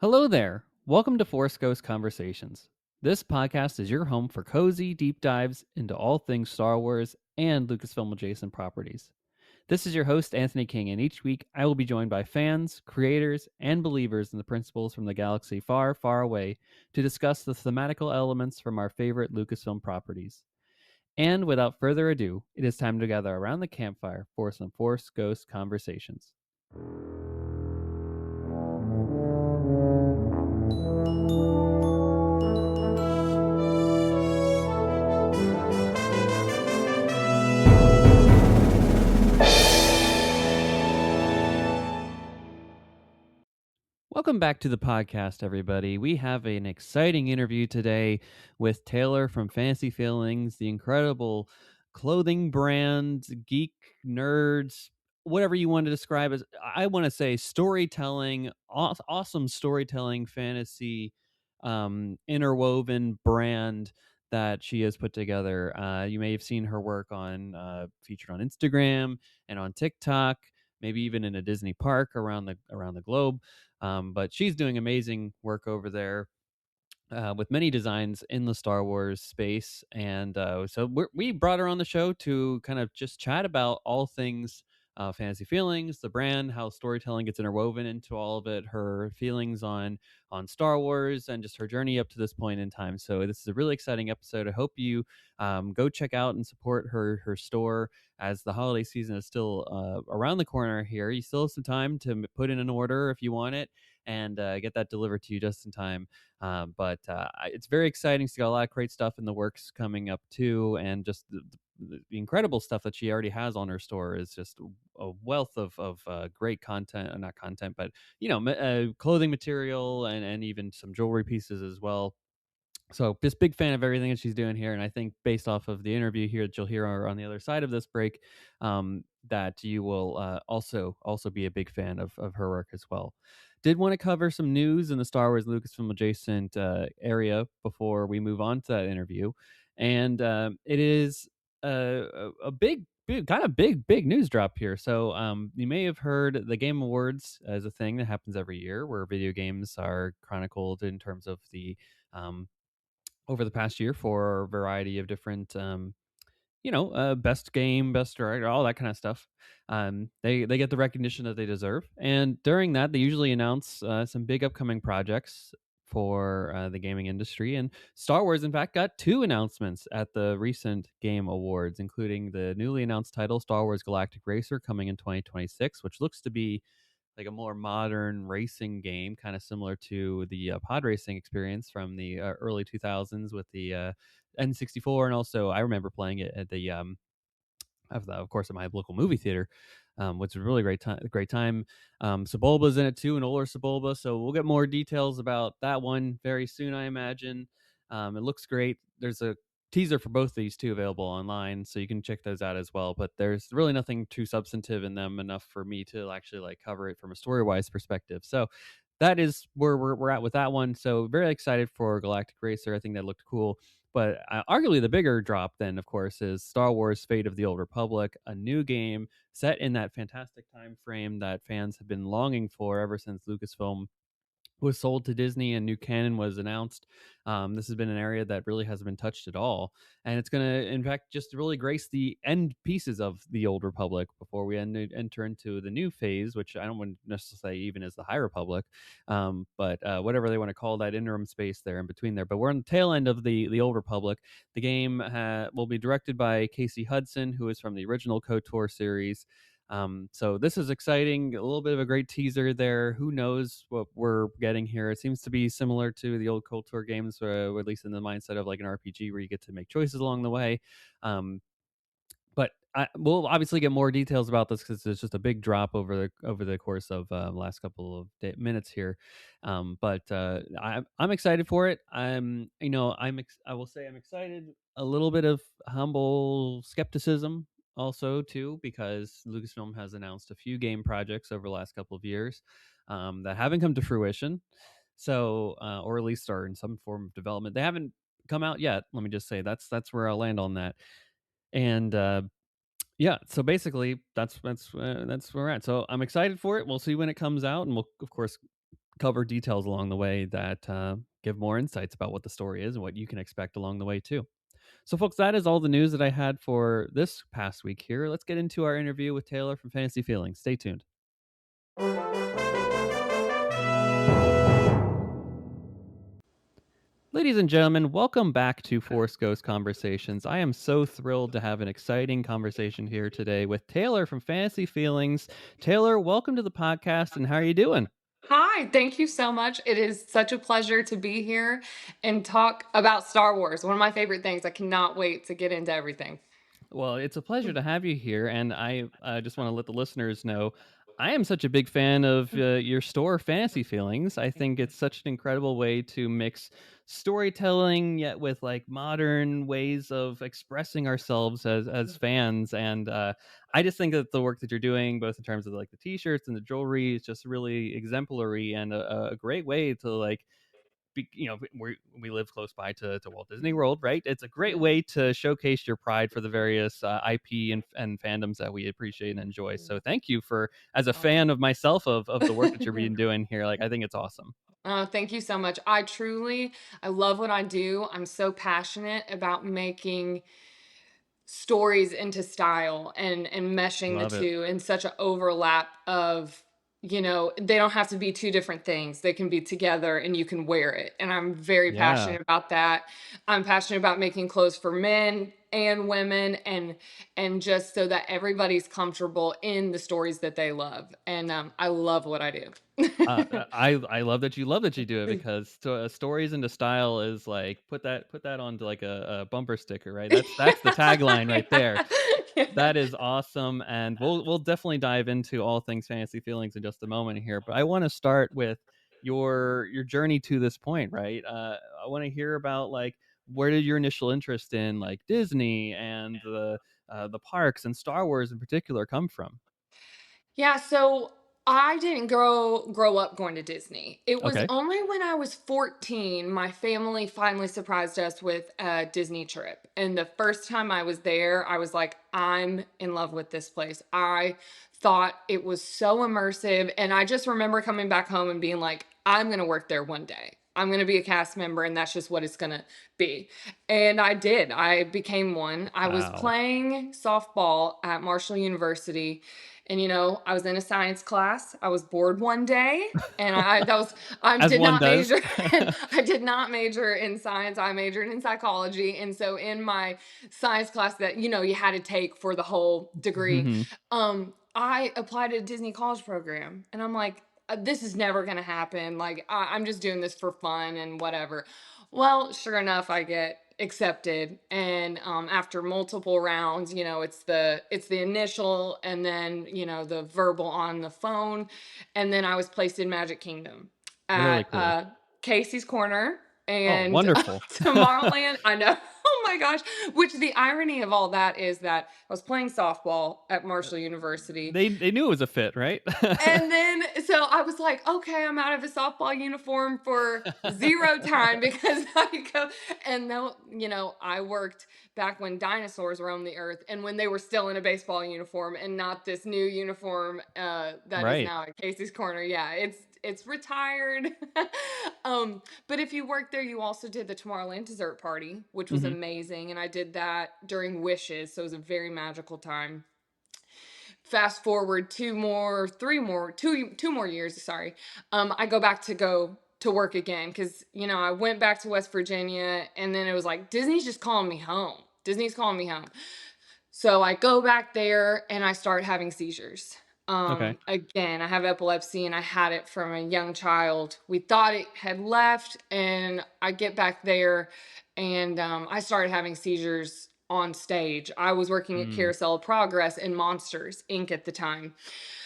Hello there. Welcome to Force Ghost Conversations. This podcast is your home for cozy deep dives into all things Star Wars and Lucasfilm adjacent properties. This is your host, Anthony King, and each week I will be joined by fans, creators, and believers in the principles from the galaxy far, far away to discuss the thematical elements from our favorite Lucasfilm properties. And without further ado, it is time to gather around the campfire for some Force Ghost Conversations. Welcome back to the podcast, everybody. We have an exciting interview today with Taylor from Fantasy Feelings, the incredible clothing brand, geek nerds, whatever you want to describe as. I want to say storytelling, awesome storytelling, fantasy, interwoven brand that she has put together. You may have seen her work on featured on Instagram and on TikTok, maybe even in a Disney park around the globe. But she's doing amazing work over there with many designs in the Star Wars space. And so we brought her on the show to kind of just chat about all things Fantasy Feelings, the brand, how storytelling gets interwoven into all of it, her feelings on Star Wars, and just her journey up to this point in time. So this is a really exciting episode. I hope you go check out and support her store as the holiday season is still around the corner here. You still have some time to put in an order if you want it and get that delivered to you just in time. But it's very exciting. She's got a lot of great stuff in the works coming up too, and just the incredible stuff that she already has on her store is just a wealth of great content, not content, but clothing material and even some jewelry pieces as well. So just big fan of everything that she's doing here, and I think based off of the interview here that you'll hear on the other side of this break, that you will also be a big fan of her work as well. Did want to cover some news in the Star Wars Lucasfilm adjacent area before we move on to that interview, and it is a big kind of big news drop here. So you may have heard the Game Awards as a thing that happens every year, where video games are chronicled in terms of the um, over the past year for a variety of different best game, best director, all that kind of stuff. They get the recognition that they deserve, and during that, they usually announce some big upcoming projects for the gaming industry. And Star Wars, in fact, got two announcements at the recent Game Awards, including the newly announced title Star Wars Galactic Racer coming in 2026, which looks to be like a more modern racing game, kind of similar to the pod racing experience from the early 2000s with the N64, and also I remember playing it at the of course, at my local movie theater, which was a really great time. Great time. Sebulba's in it too, and older Sebulba. So we'll get more details about that one very soon, I imagine. It looks great. There's a teaser for both of these two available online, so you can check those out as well. But there's really nothing too substantive in them enough for me to actually like cover it from a story wise perspective. So that is where we're at with that one. So very excited for Galactic Racer. I think that looked cool. But arguably the bigger drop, then, of course, is Star Wars: Fate of the Old Republic, a new game set in that fantastic time frame that fans have been longing for ever since Lucasfilm was sold to Disney and new canon was announced. This has been an area that really hasn't been touched at all, and it's going to, in fact, just really grace the end pieces of the Old Republic before we enter into the new phase, which I don't want to necessarily say even as the High Republic, but whatever they want to call that interim space there in between there. But we're on the tail end of the Old Republic. The game will be directed by Casey Hudson, who is from the original KOTOR series. So this is exciting. A little bit of a great teaser there. Who knows what we're getting here? It seems to be similar to the old Cold Tour games, or at least in the mindset of like an RPG where you get to make choices along the way. But we'll obviously get more details about this because it's just a big drop over the course of last couple of minutes here. But I'm excited for it. I will say I'm excited. A little bit of humble skepticism also too, because Lucasfilm has announced a few game projects over the last couple of years that haven't come to fruition. So, or at least are in some form of development. They haven't come out yet. Let me just say that's where I'll land on that. And yeah, so basically that's where we're at. So I'm excited for it. We'll see when it comes out, and we'll of course cover details along the way that give more insights about what the story is and what you can expect along the way too. So, folks, that is all the news that I had for this past week here. Let's get into our interview with Taylor from Fantasy Feelings. Stay tuned. Ladies and gentlemen, welcome back to Force Ghost Conversations. I am so thrilled to have an exciting conversation here today with Taylor from Fantasy Feelings. Taylor, welcome to the podcast, and how are you doing? Hi, thank you so much. It is such a pleasure to be here and talk about Star Wars, one of my favorite things. I cannot wait to get into everything. Well, it's a pleasure to have you here, and I just want to let the listeners know I am such a big fan of your store, Fantasy Feelings. I think it's such an incredible way to mix storytelling yet with like modern ways of expressing ourselves as fans, and I just think that the work that you're doing, both in terms of like the T-shirts and the jewelry, is just really exemplary and a great way to like we live close by to Walt Disney World, right? It's a great way to showcase your pride for the various IP and fandoms that we appreciate and enjoy. So thank you for, as a fan of myself of the work that you're being doing here. Like I think it's awesome. Oh, thank you so much. I love what I do. I'm so passionate about making stories into style and meshing the Love it. two in such an overlap of they don't have to be two different things. They can be together and you can wear it, and I'm very Yeah. passionate about that. I'm passionate about making clothes for men and women, and just so that everybody's comfortable in the stories that they love, and I love what I do. I love that you do it because stories into style is like put that onto like a bumper sticker, right? That's the tagline right there. Yeah. That is awesome, and we'll definitely dive into all things fantasy feelings in just a moment here. But I want to start with your journey to this point, right? I want to hear about like where did your initial interest in like Disney and the parks and Star Wars in particular come from? Yeah, so I didn't grow up going to Disney. It was Okay. only when I was 14 my family finally surprised us with a Disney trip. And the first time I was there, I was like, I'm in love with this place. I thought it was so immersive, and I just remember coming back home and being like, I'm going to work there one day. I'm going to be a cast member, and that's just what it's going to be. And I did. I became one. I was Wow. playing softball at Marshall University, and I was in a science class. I was bored one day, and I As did one not does. major I did not major in science. I majored in psychology. And so in my science class that you had to take for the whole degree, Mhm. I applied to a Disney college program, and I'm like, this is never going to happen. Like, I'm just doing this for fun and whatever. Well, sure enough, I get accepted, and after multiple rounds, it's the initial, and then the verbal on the phone, and then I was placed in Magic Kingdom Really at cool. Casey's Corner Oh, and wonderful. Tomorrowland. I know. Oh my gosh. Which the irony of all that is that I was playing softball at Marshall University. They knew it was a fit, right? And then, so I was like, okay, I'm out of a softball uniform for zero time because I go, and though, I worked back when dinosaurs roamed the earth and when they were still in a baseball uniform and not this new uniform that is Right. now at Casey's Corner. Yeah, it's retired. But if you worked there, you also did the Tomorrowland dessert party, which was Mhm. amazing. And I did that during Wishes. So it was a very magical time. Fast forward two more years, sorry. I go to work again because I went back to West Virginia, and then it was like Disney's just calling me home. Disney's calling me home. So I go back there and I start having seizures. Okay. Again, I have epilepsy and I had it from a young child. We thought it had left, and I get back there, and I started having seizures on stage. I was working at Mm, Carousel of Progress and Monsters Inc. at the time.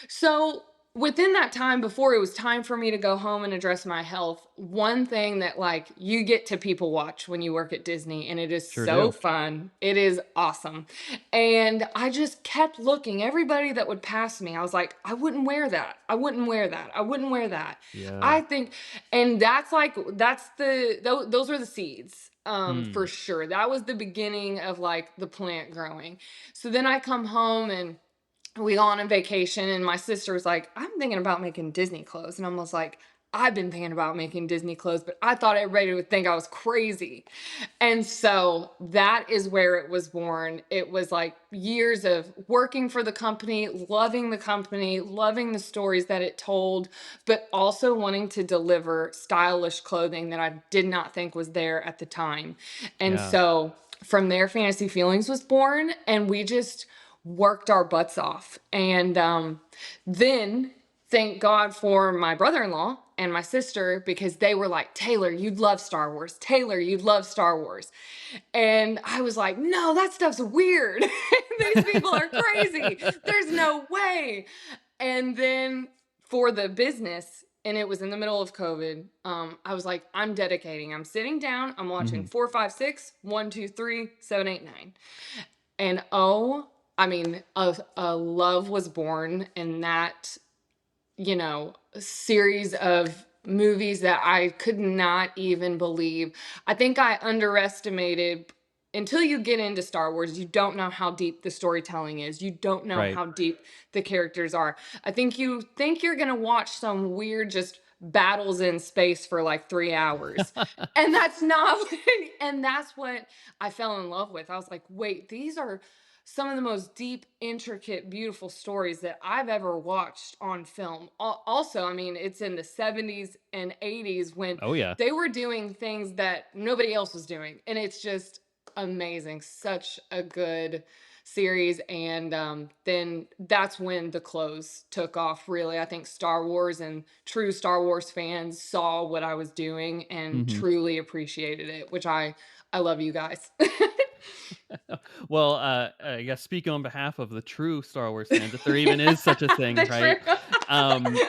So within that time, before it was time for me to go home and address my health, one thing that like you get to people watch when you work at Disney, and it is sure so do. fun. It is awesome. And I just kept looking. Everybody that would pass me, I was like, I wouldn't wear that. I wouldn't wear that. I wouldn't wear that. Yeah. I think, and those were the seeds. For Mm. sure. That was the beginning of like the plant growing. So then I come home, and we go on a vacation, and my sister was like, I'm thinking about making Disney clothes. And I was like, I've been thinking about making Disney clothes, but I thought everybody would think I was crazy. And so that is where it was born. It was like years of working for the company, loving the stories that it told, but also wanting to deliver stylish clothing that I did not think was there at the time. And Yeah. so from there, Fantasy Feelings was born, and we just worked our butts off. And then thank God for my brother-in-law and my sister, because they were like, Taylor, you'd love Star Wars. Taylor, you'd love Star Wars. And I was like, no, that stuff's weird. These people are crazy. There's no way. And then for the business, and it was in the middle of COVID, I was like, I'm dedicating. I'm sitting down. I'm watching Hmm. 4, 5, 6, 1, 2, 3, 7, 8, 9. And oh, I mean, a love was born in that, series of movies that I could not even believe. I think I underestimated. Until you get into Star Wars, you don't know how deep the storytelling is. You don't know Right. how deep the characters are. I think you think you're going to watch some weird just battles in space for like 3 hours. And that's not and that's what I fell in love with. I was like, "Wait, these are some of the most deep, intricate, beautiful stories that I've ever watched on film." Also, I mean, it's in the 70s and 80s when Oh yeah. they were doing things that nobody else was doing. And it's just amazing. Such a good series. And then that's when the clothes took off, really. I think Star Wars and true Star Wars fans saw what I was doing and Hmm. truly appreciated it, which I love you guys. Well, I guess speak on behalf of the true Star Wars fans, if there even is such a thing, The true. right? Um,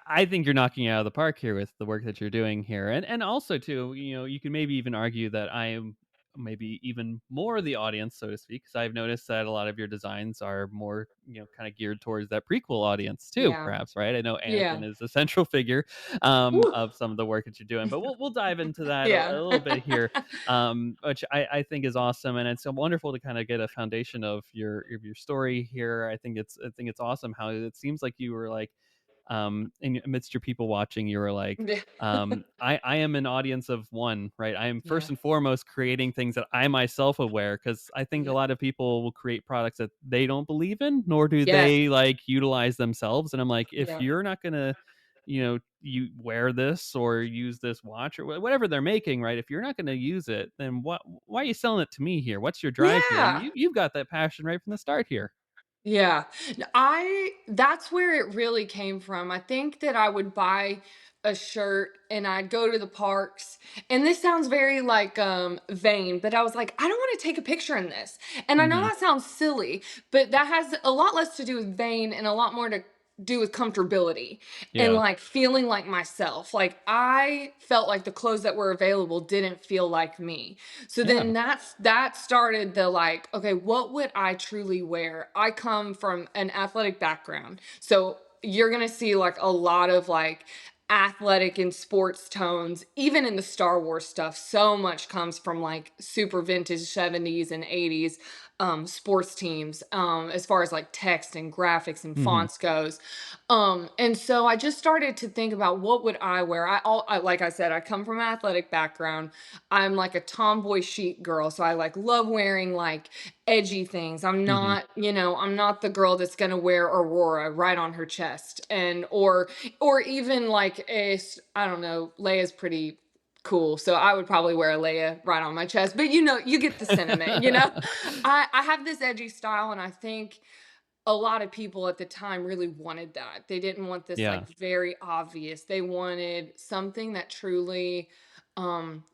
I think you're knocking it out of the park here with the work that you're doing here, and also too, you can maybe even argue that I am maybe even more the audience, so to speak, because I've noticed that a lot of your designs are more, kind of geared towards that prequel audience too, Yeah. perhaps, right? I know Yeah. Anakin is the central figure Woo. of some of the work that you're doing, but we'll dive into that a Yeah. little bit here, which I think is awesome, and it's so wonderful to kind of get a foundation of your story here. I think it's awesome how it seems like you were like, amidst your people watching, you were like, Yeah. I am an audience of one, right? I am first Yeah. and foremost creating things that I myself aware, because I think a Yeah. lot of people will create products that they don't believe in, nor do Yes. they like utilize themselves. And I'm like, if Yeah. you're not gonna, you wear this or use this watch or whatever they're making, right? If you're not gonna use it, then why are you selling it to me here? What's your drive here? And Yeah. you've got that passion right from the start here. Yeah. I that's where it really came from. I think that I would buy a shirt and I'd go to the parks. And this sounds very like vain, but I was like, I don't want to take a picture in this. And I know Hmm. that sounds silly, but that has a lot less to do with vain and a lot more to do with comfortability and Yeah. like feeling like myself. Like I felt like the clothes that were available didn't feel like me. So Yeah. then that started the like, okay, what would I truly wear? I come from an athletic background. So you're going to see like a lot of like athletic and sports tones, even in the Star Wars stuff. So much comes from like super vintage 70s and 80s sports teams, as far as like text and graphics and Hmm. fonts goes. And so I just started to think about what would I wear. Like I said, I come from an athletic background. I'm like a tomboy chic girl, so I like love wearing like edgy things. Hmm. I'm not the girl that's gonna wear Aurora right on her chest, and or even like I don't know, Leia's pretty cool, so I would probably wear a Leia right on my chest. But you get the sentiment. I have this edgy style, and I think a lot of people at the time really wanted that. They didn't want this Yeah. like very obvious. They wanted something that truly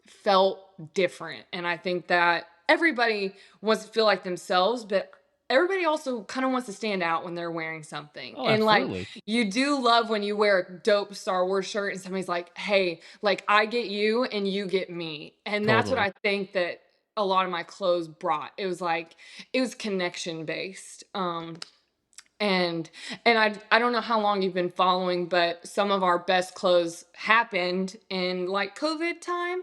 felt different. And I think that everybody wants to feel like themselves, but everybody also kind of wants to stand out when they're wearing something. Oh, And like absolutely. you do love when you wear a dope Star Wars shirt and somebody's like, "Hey, like I get you and you get me." And that's what Totally. I think that a lot of my clothes brought. It was connection based. And I don't know how long you've been following, but some of our best clothes happened in like COVID time.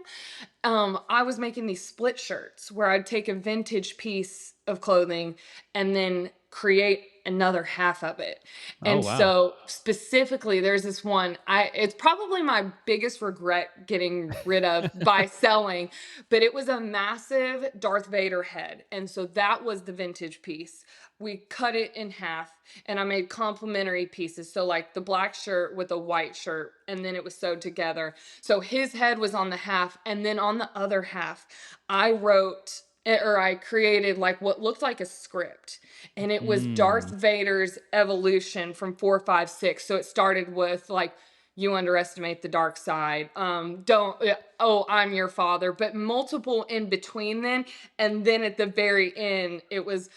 I was making these split shirts where I'd take a vintage piece of clothing and then create another half of it. Oh, And wow. so specifically there's this one, it's probably my biggest regret getting rid of by selling, but it was a massive Darth Vader head. And so that was the vintage piece. We cut it in half and I made complementary pieces. So like the black shirt with a white shirt, and then it was sewed together. So his head was on the half, and then on the other half, I wrote or I created like what looked like a script, and it was Darth Mm. Vader's evolution from 4, 5, 6. So it started with like, you underestimate the dark side. Don't, oh, I'm your father, but multiple in between then. And then at the very end, it was,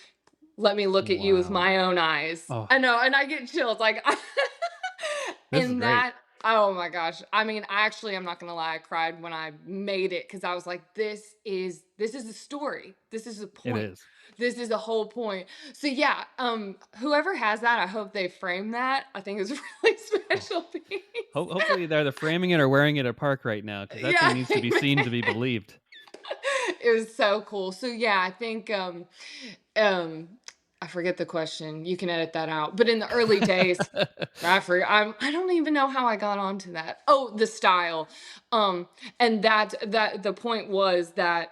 let me look at you with Wow. my own eyes. Oh, I know, and I get chills. Like, this is and great. that, oh my gosh. I mean, actually, I'm not gonna lie, I cried when I made it because I was like, this is a story. This is a It point. is. This is the whole point. So yeah, whoever has that, I hope they frame that. I think it's a really Oh, special piece. hopefully they're either framing it or wearing it at park right now, because that thing Yeah, needs to be seen to be right. believed. It was so cool. So yeah, I think um I forget the question. You can edit that out. But in the early days, I don't even know how I got onto that. Oh, the style. Um and that the point was that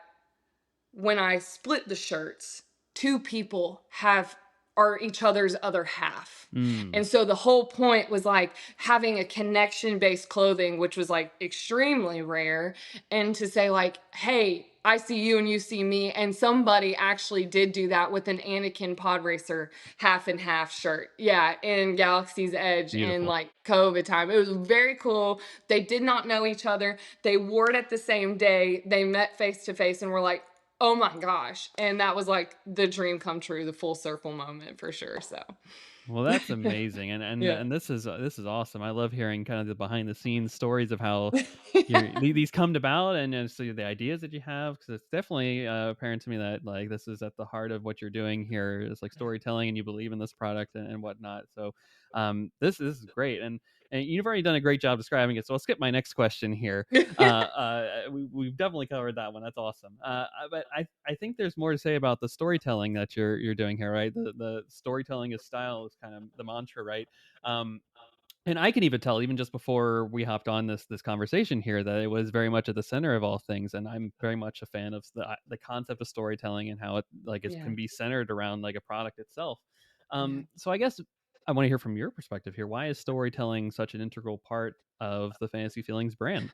when I split the shirts, two people have are each other's other half. Mm. And so the whole point was like having a connection based clothing, which was like extremely rare. And to say, like, hey, I see you and you see me. And somebody actually did do that with an Anakin Pod Racer half and half shirt. Yeah, in Galaxy's Edge in Beautiful. like COVID time. It was very cool. They did not know each other. They wore it at the same day. They met face to face and were like, oh my gosh. And that was like the dream come true, the full circle moment for sure. So, Well, that's amazing, and yeah. this is awesome. I love hearing kind of the behind the scenes stories of how these come about, and so the ideas that you have, because it's definitely apparent to me that like this is at the heart of what you're doing here. It's like storytelling, and you believe in this product and whatnot. So, this is great, and you've already done a great job describing it. So I'll skip my next question here. We've definitely covered that one. That's awesome. But I think there's more to say about the storytelling that you're doing here, right? The storytelling is style is kind of the mantra, right? Um, and I can even tell, even just before we hopped on this conversation here, that it was very much at the center of all things. And I'm very much a fan of the concept of storytelling and how it like it Yeah. can be centered around like a product itself. Yeah. So I guess I want to hear from your perspective here. Why is storytelling such an integral part of the Fantasy Feelings brand?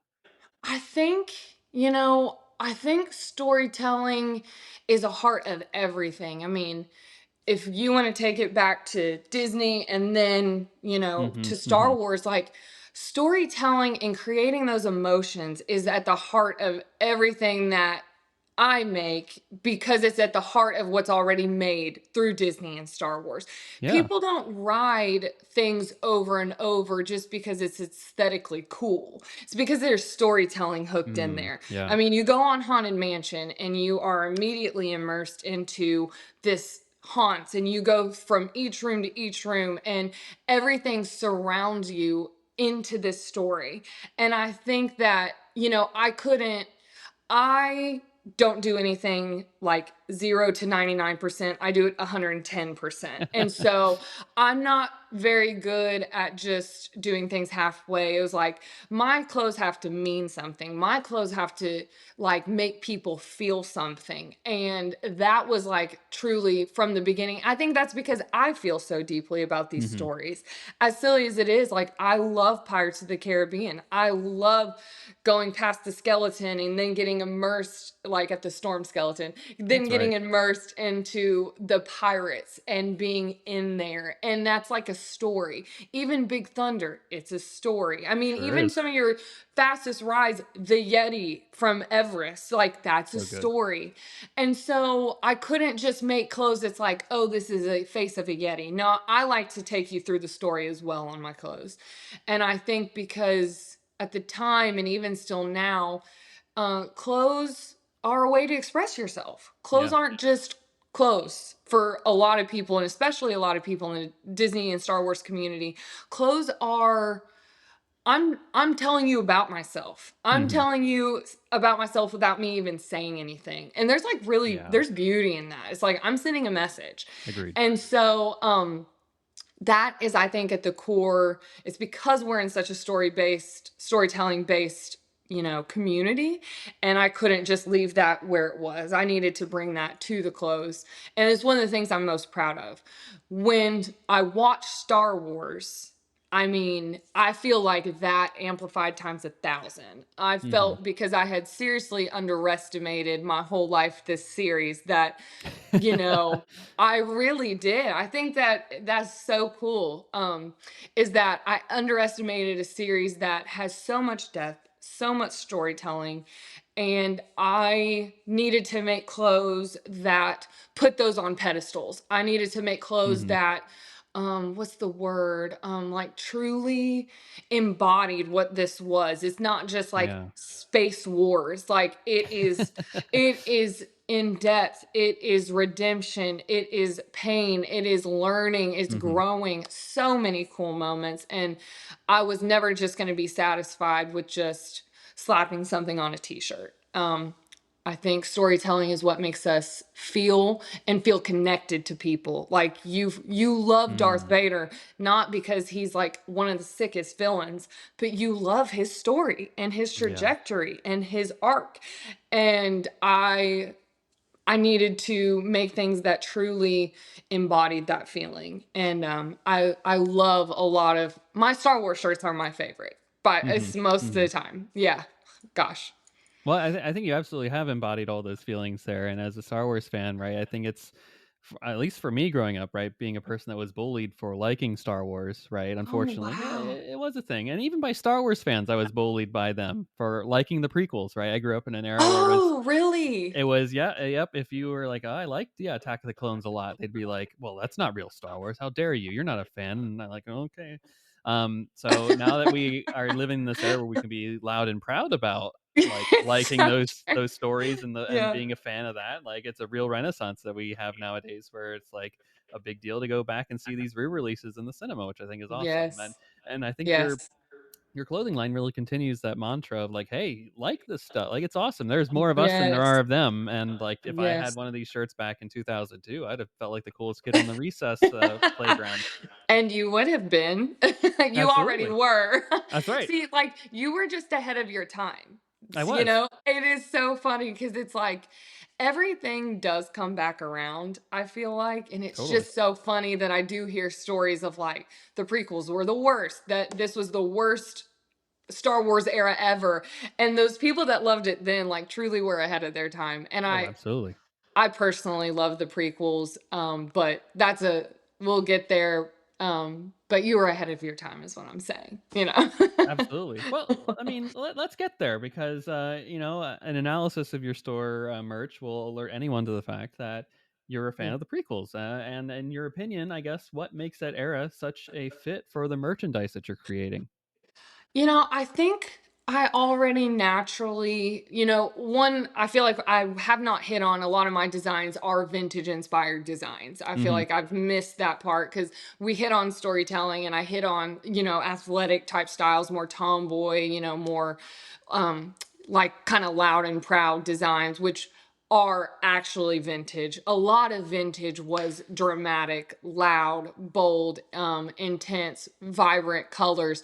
I think, I think storytelling is a heart of everything. I mean, if you want to take it back to Disney and then, Hmm. to Star Hmm. Wars, like storytelling and creating those emotions is at the heart of everything that I make because it's at the heart of what's already made through Disney and Star Wars. Yeah. People don't ride things over and over just because it's aesthetically cool. It's because there's storytelling hooked in Mm, there. yeah. I mean, you go on Haunted Mansion and you are immediately immersed into this haunts, and you go from each room to each room, and everything surrounds you into this story. And I think that, I don't do anything like 0 to 99%. I do it 110%. And so I'm not very good at just doing things halfway. It was like my clothes have to mean something. My clothes have to like make people feel something. And that was like truly from the beginning. I think that's because I feel so deeply about these Hmm. stories. As silly as it is, like I love Pirates of the Caribbean. I love going past the skeleton and then getting immersed like at the storm skeleton, then That's getting right. immersed into the pirates and being in there. And that's like a story. Even Big Thunder, it's a story. I mean, Sure even is. some of your fastest rides, the Yeti from Everest, like that's a So good. story. And so I couldn't just make clothes that's like, oh, this is a face of a Yeti. No, I like to take you through the story as well on my clothes. And I think because at the time and even still now, clothes are a way to express yourself. Clothes Yeah. aren't just clothes for a lot of people, and especially a lot of people in the Disney and Star Wars community. Clothes are I'm telling you about myself. I'm Mhm. telling you about myself without me even saying anything. And there's like really Yeah. there's beauty in that. It's like I'm sending a message. Agreed. And so that is, I think, at the core. It's because we're in such a storytelling based, community, and I couldn't just leave that where it was. I needed to bring that to the close, and it's one of the things I'm most proud of. When I watch Star Wars, I mean, I feel like that amplified times 1,000. I Mhm. felt, because I had seriously underestimated my whole life this series, that you know I really did. I think that that's so cool. Is that I underestimated a series that has so much depth, so much storytelling, and I needed to make clothes that put those on pedestals. I needed to make clothes Mhm. that what's the word? Like truly embodied what this was. It's not just like Yeah. space wars. Like it is in depth, it is redemption, it is pain, it is learning, it's Mhm. growing. So many cool moments. And I was never just going to be satisfied with just slapping something on a t-shirt. I think storytelling is what makes us feel connected to people. Like you love Darth Mm. Vader not because he's like one of the sickest villains, but you love his story and his Yeah. trajectory and his arc. And I needed to make things that truly embodied that feeling. And I love a lot of my Star Wars shirts are my favorite, but Mhm. it's most of the Mhm. time. Yeah. Gosh. Well, I think you absolutely have embodied all those feelings there, and as a Star Wars fan, right, I think it's at least for me growing up, right, being a person that was bullied for liking Star Wars, right, Oh unfortunately, wow. it was a thing, and even by Star Wars fans, I was bullied by them for liking the prequels, right? I grew up in an era where Oh, really? it was yeah, yep, if you were like, "Oh, I liked, yeah, Attack of the Clones a lot," they'd be like, "Well, that's not real Star Wars. How dare you? You're not a fan." And I'm like, "Okay." So now that we are living in this era where we can be loud and proud about, like, It's liking so true. those stories and Yeah. being a fan of that, like, it's a real renaissance that we have nowadays where it's, like, a big deal to go back and see these re-releases in the cinema, which I think is awesome, Yes. and I think Yes. your clothing line really continues that mantra of like, "Hey, like this stuff. Like it's awesome. There's more of us than there Yes. are of them." And like if I had Yes. one of these shirts back in 2002, I'd have felt like the coolest kid on the recess playground. And you would have been. You already Absolutely. were. That's right. See, like, you were just ahead of your time. I was. It is so funny because it's like everything does come back around, I feel like. And it's Totally. just so funny that I do hear stories of like the prequels were the worst, that this was the worst Star Wars era ever. And those people that loved it then, like, truly were ahead of their time. And Oh, I absolutely. I personally love the prequels, but we'll get there. But you were ahead of your time, is what I'm saying. Absolutely. Well, I mean, let's get there because an analysis of your store merch will alert anyone to the fact that you're a fan Yeah. of the prequels. And in your opinion, I guess what makes that era such a fit for the merchandise that you're creating? I think I already naturally, one, I feel like I have not hit on a lot of my designs are vintage inspired designs. I feel Hmm. like I've missed that part because we hit on storytelling and I hit on, athletic type styles, more tomboy, more um, like kind of loud and proud designs, which are actually vintage. A lot of vintage was dramatic, loud, bold, intense, vibrant colors.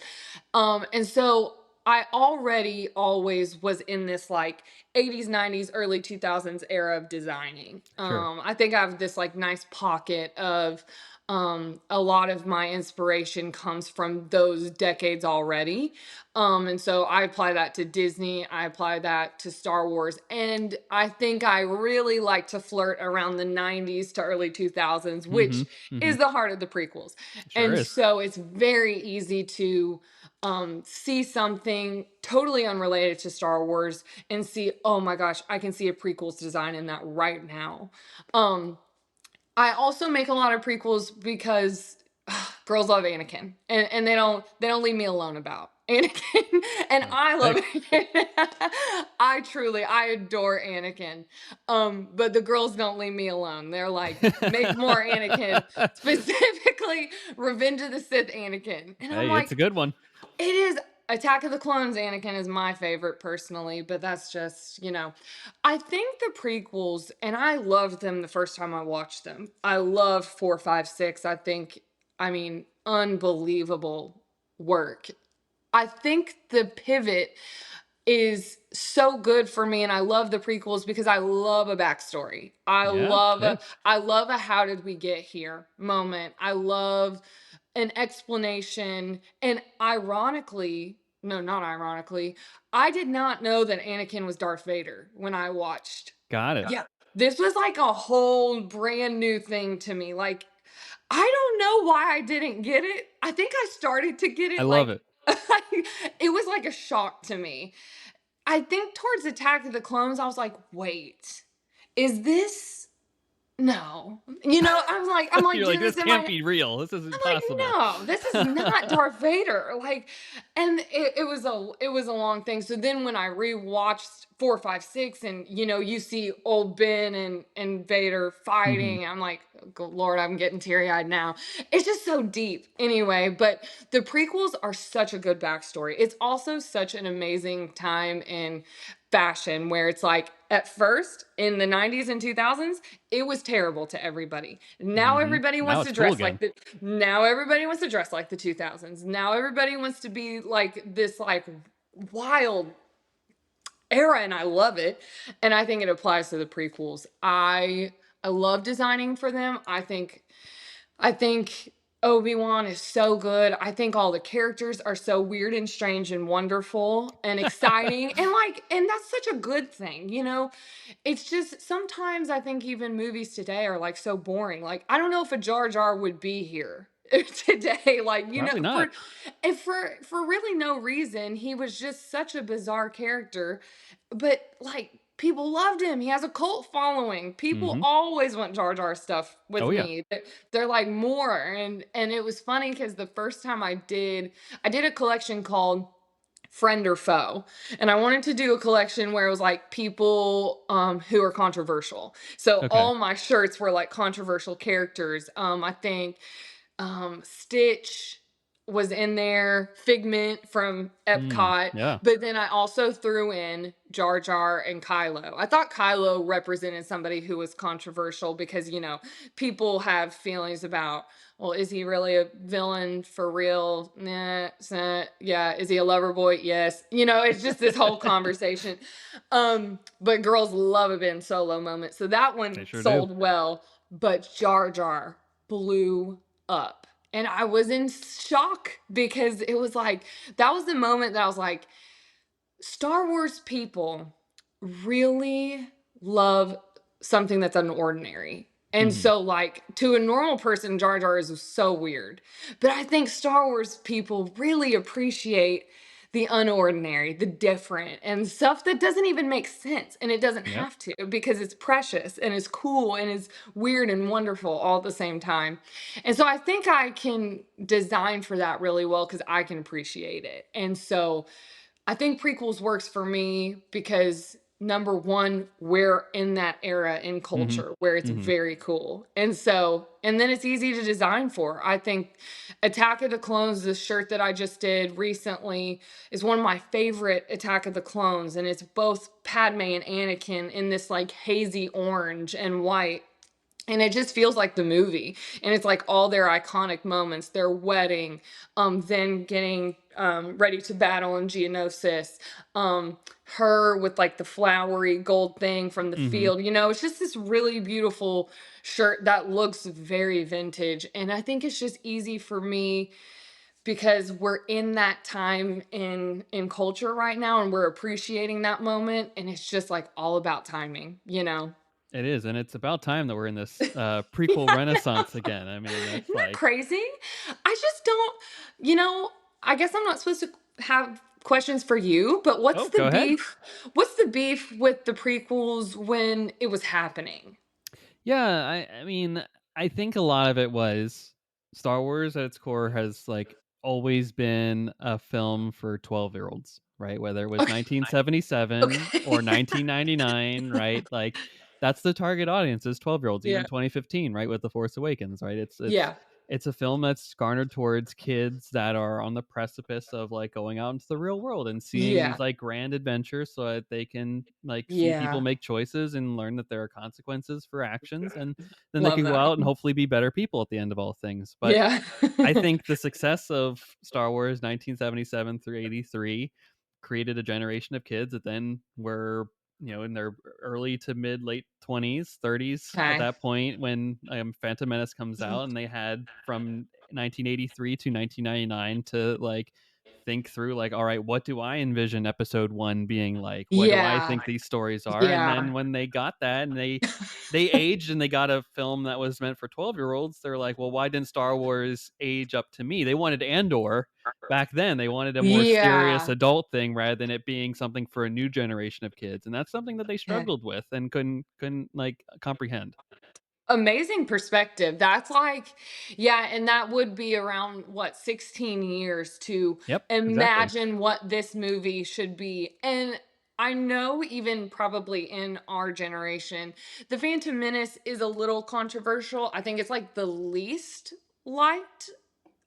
And so I already always was in this like 80s, 90s, early 2000s era of designing. Sure. I think I have this like nice pocket of a lot of my inspiration comes from those decades already. And so I apply that to Disney, I apply that to Star Wars, and I think I really like to flirt around the 90s to early 2000s, Hmm. which Hmm. is the heart of the prequels. Sure And is. so it's very easy to see something totally unrelated to Star Wars and see, oh my gosh, I can see a prequels design in that right now. Um, I also make a lot of prequels because girls love Anakin, and they don't leave me alone about Anakin, and That's I love big. Anakin. I adore Anakin. But the girls don't leave me alone. They're like, make more Anakin, specifically Revenge of the Sith Anakin, and I'm Hey, it's like, a good one. it is. Attack of the Clones Anakin is my favorite personally, but that's just, I think the prequels, and I loved them the first time I watched them. I love 4, 5, 6. I mean, unbelievable work. I think the pivot is so good for me, and I love the prequels because I love a backstory. Yeah, same. I love a how did we get here moment. I love an explanation. And ironically, no, not ironically, I did not know that Anakin was Darth Vader when I watched. Got it. Yeah. This was like a whole brand new thing to me. Like, I don't know why I didn't get it. I think I started to get I it love like it. it was like a shock to me. I think towards Attack of the Clones, I was like, wait, is this no? I'm like, You're like, doing "This this in my can't head. be real. This isn't I'm like, possible." no, this is not Darth Vader. Like, and it was a long thing. So then when I rewatched 4, 5, 6, and you see old Ben and Vader Mhm. fighting, I'm like, oh, Lord, I'm getting teary eyed now. It's just so deep. Anyway, but the prequels are such a good backstory. It's also such an amazing time in fashion where it's like at first in the 90s and 2000s it was terrible to everybody. Now Mhm. everybody Now wants to it's cool dress like again. the now everybody wants to dress like the 2000s. Now everybody wants to be like this like wild era, and I love it. And I think it applies to the prequels. I love designing for them. I think Obi-Wan is so good. I think all the characters are so weird and strange and wonderful and exciting. And that's such a good thing. It's just sometimes I think even movies today are like so boring. Like I don't know if a Jar Jar would be here today. Like, Probably not. for really no reason. He was just such a bizarre character. But like people loved him. He has a cult following. People Mhm. always want Jar Jar stuff with Oh, yeah. me. They're like more. And it was funny because the first time I did a collection called Friend or Foe. And I wanted to do a collection where it was like people who are controversial. So Okay. all my shirts were like controversial characters. I think Stitch was in there, Figment from Mm. Epcot, Yeah. but then I also threw in Jar Jar and Kylo. I thought Kylo represented somebody who was controversial because, people have feelings about, well, is he really a villain for real? Nah, yeah. Is he a lover boy? Yes. It's just this whole conversation. But girls love a Ben Solo moment. So that one They sure do. sold well, but Jar Jar blew up. And I was in shock because it was like, that was the moment that I was like, Star Wars people really love something that's unordinary. And Mhm. so, like, to a normal person, Jar Jar is so weird. But I think Star Wars people really appreciate the unordinary, the different, and stuff that doesn't even make sense. And it doesn't Yep. have to because it's precious and it's cool and it's weird and wonderful all at the same time. And so I think I can design for that really well because I can appreciate it. And so I think prequels works for me because number one, we're in that era in Mhm. culture where it's Mhm. very cool. And then it's easy to design for. I think Attack of the Clones, the shirt that I just did recently, is one of my favorite Attack of the Clones. And it's both Padme and Anakin in this like hazy orange and white. And it just feels like the movie. And it's like all their iconic moments, their wedding, then getting ready to battle in Geonosis, her with like the flowery gold thing from the Mhm. field. It's just this really beautiful shirt that looks very vintage. And I think it's just easy for me because we're in that time in culture right now and we're appreciating that moment. And it's just like all about timing. It is, and it's about time that we're in this, prequel Yeah. renaissance again. I mean, Isn't that's that like, crazy? I just don't, you know, I guess I'm not supposed to have questions for you, but what's "Oh, the go ahead." beef? What's the beef with the prequels when it was happening? Yeah, I mean, I think a lot of it was Star Wars at its core has, like, always been a film for 12-year-olds, right? Whether it was Okay. 1977 or Okay. 1999, right? Like, that's the target audience is 12-years, even Yeah. 2015, right, with The Force Awakens, right? It's Yeah. it's a film that's garnered towards kids that are on the precipice of, like, going out into the real world and seeing these, Yeah. like, grand adventures so that they can, like, see people Yeah. make choices and learn that there are consequences for actions, and then they Love can go that. out and hopefully be better people at the end of all things. But Yeah. I think the success of Star Wars 1977 through 83 created a generation of kids that then were, in their early to mid late 20s, 30s at Okay. that point when Phantom Menace comes out, and they had from 1983 to 1999 to like think through, like, all right, what do I envision episode 1 being like? What do I Yeah. think these stories are? And Yeah. then when they got that and they aged and they got a film that was meant for 12-year-olds, they're like, well, why didn't Star Wars age up to me? They wanted Andor back then. They wanted a more serious Yeah. adult thing rather than it being something for a new generation of kids. And that's something that they Okay. struggled with and couldn't like comprehend. Amazing perspective. That's like, yeah, and that would be around what, 16 years to Yep, exactly. imagine what this movie should be. And I know even probably in our generation, The Phantom Menace is a little controversial. I think it's like the least liked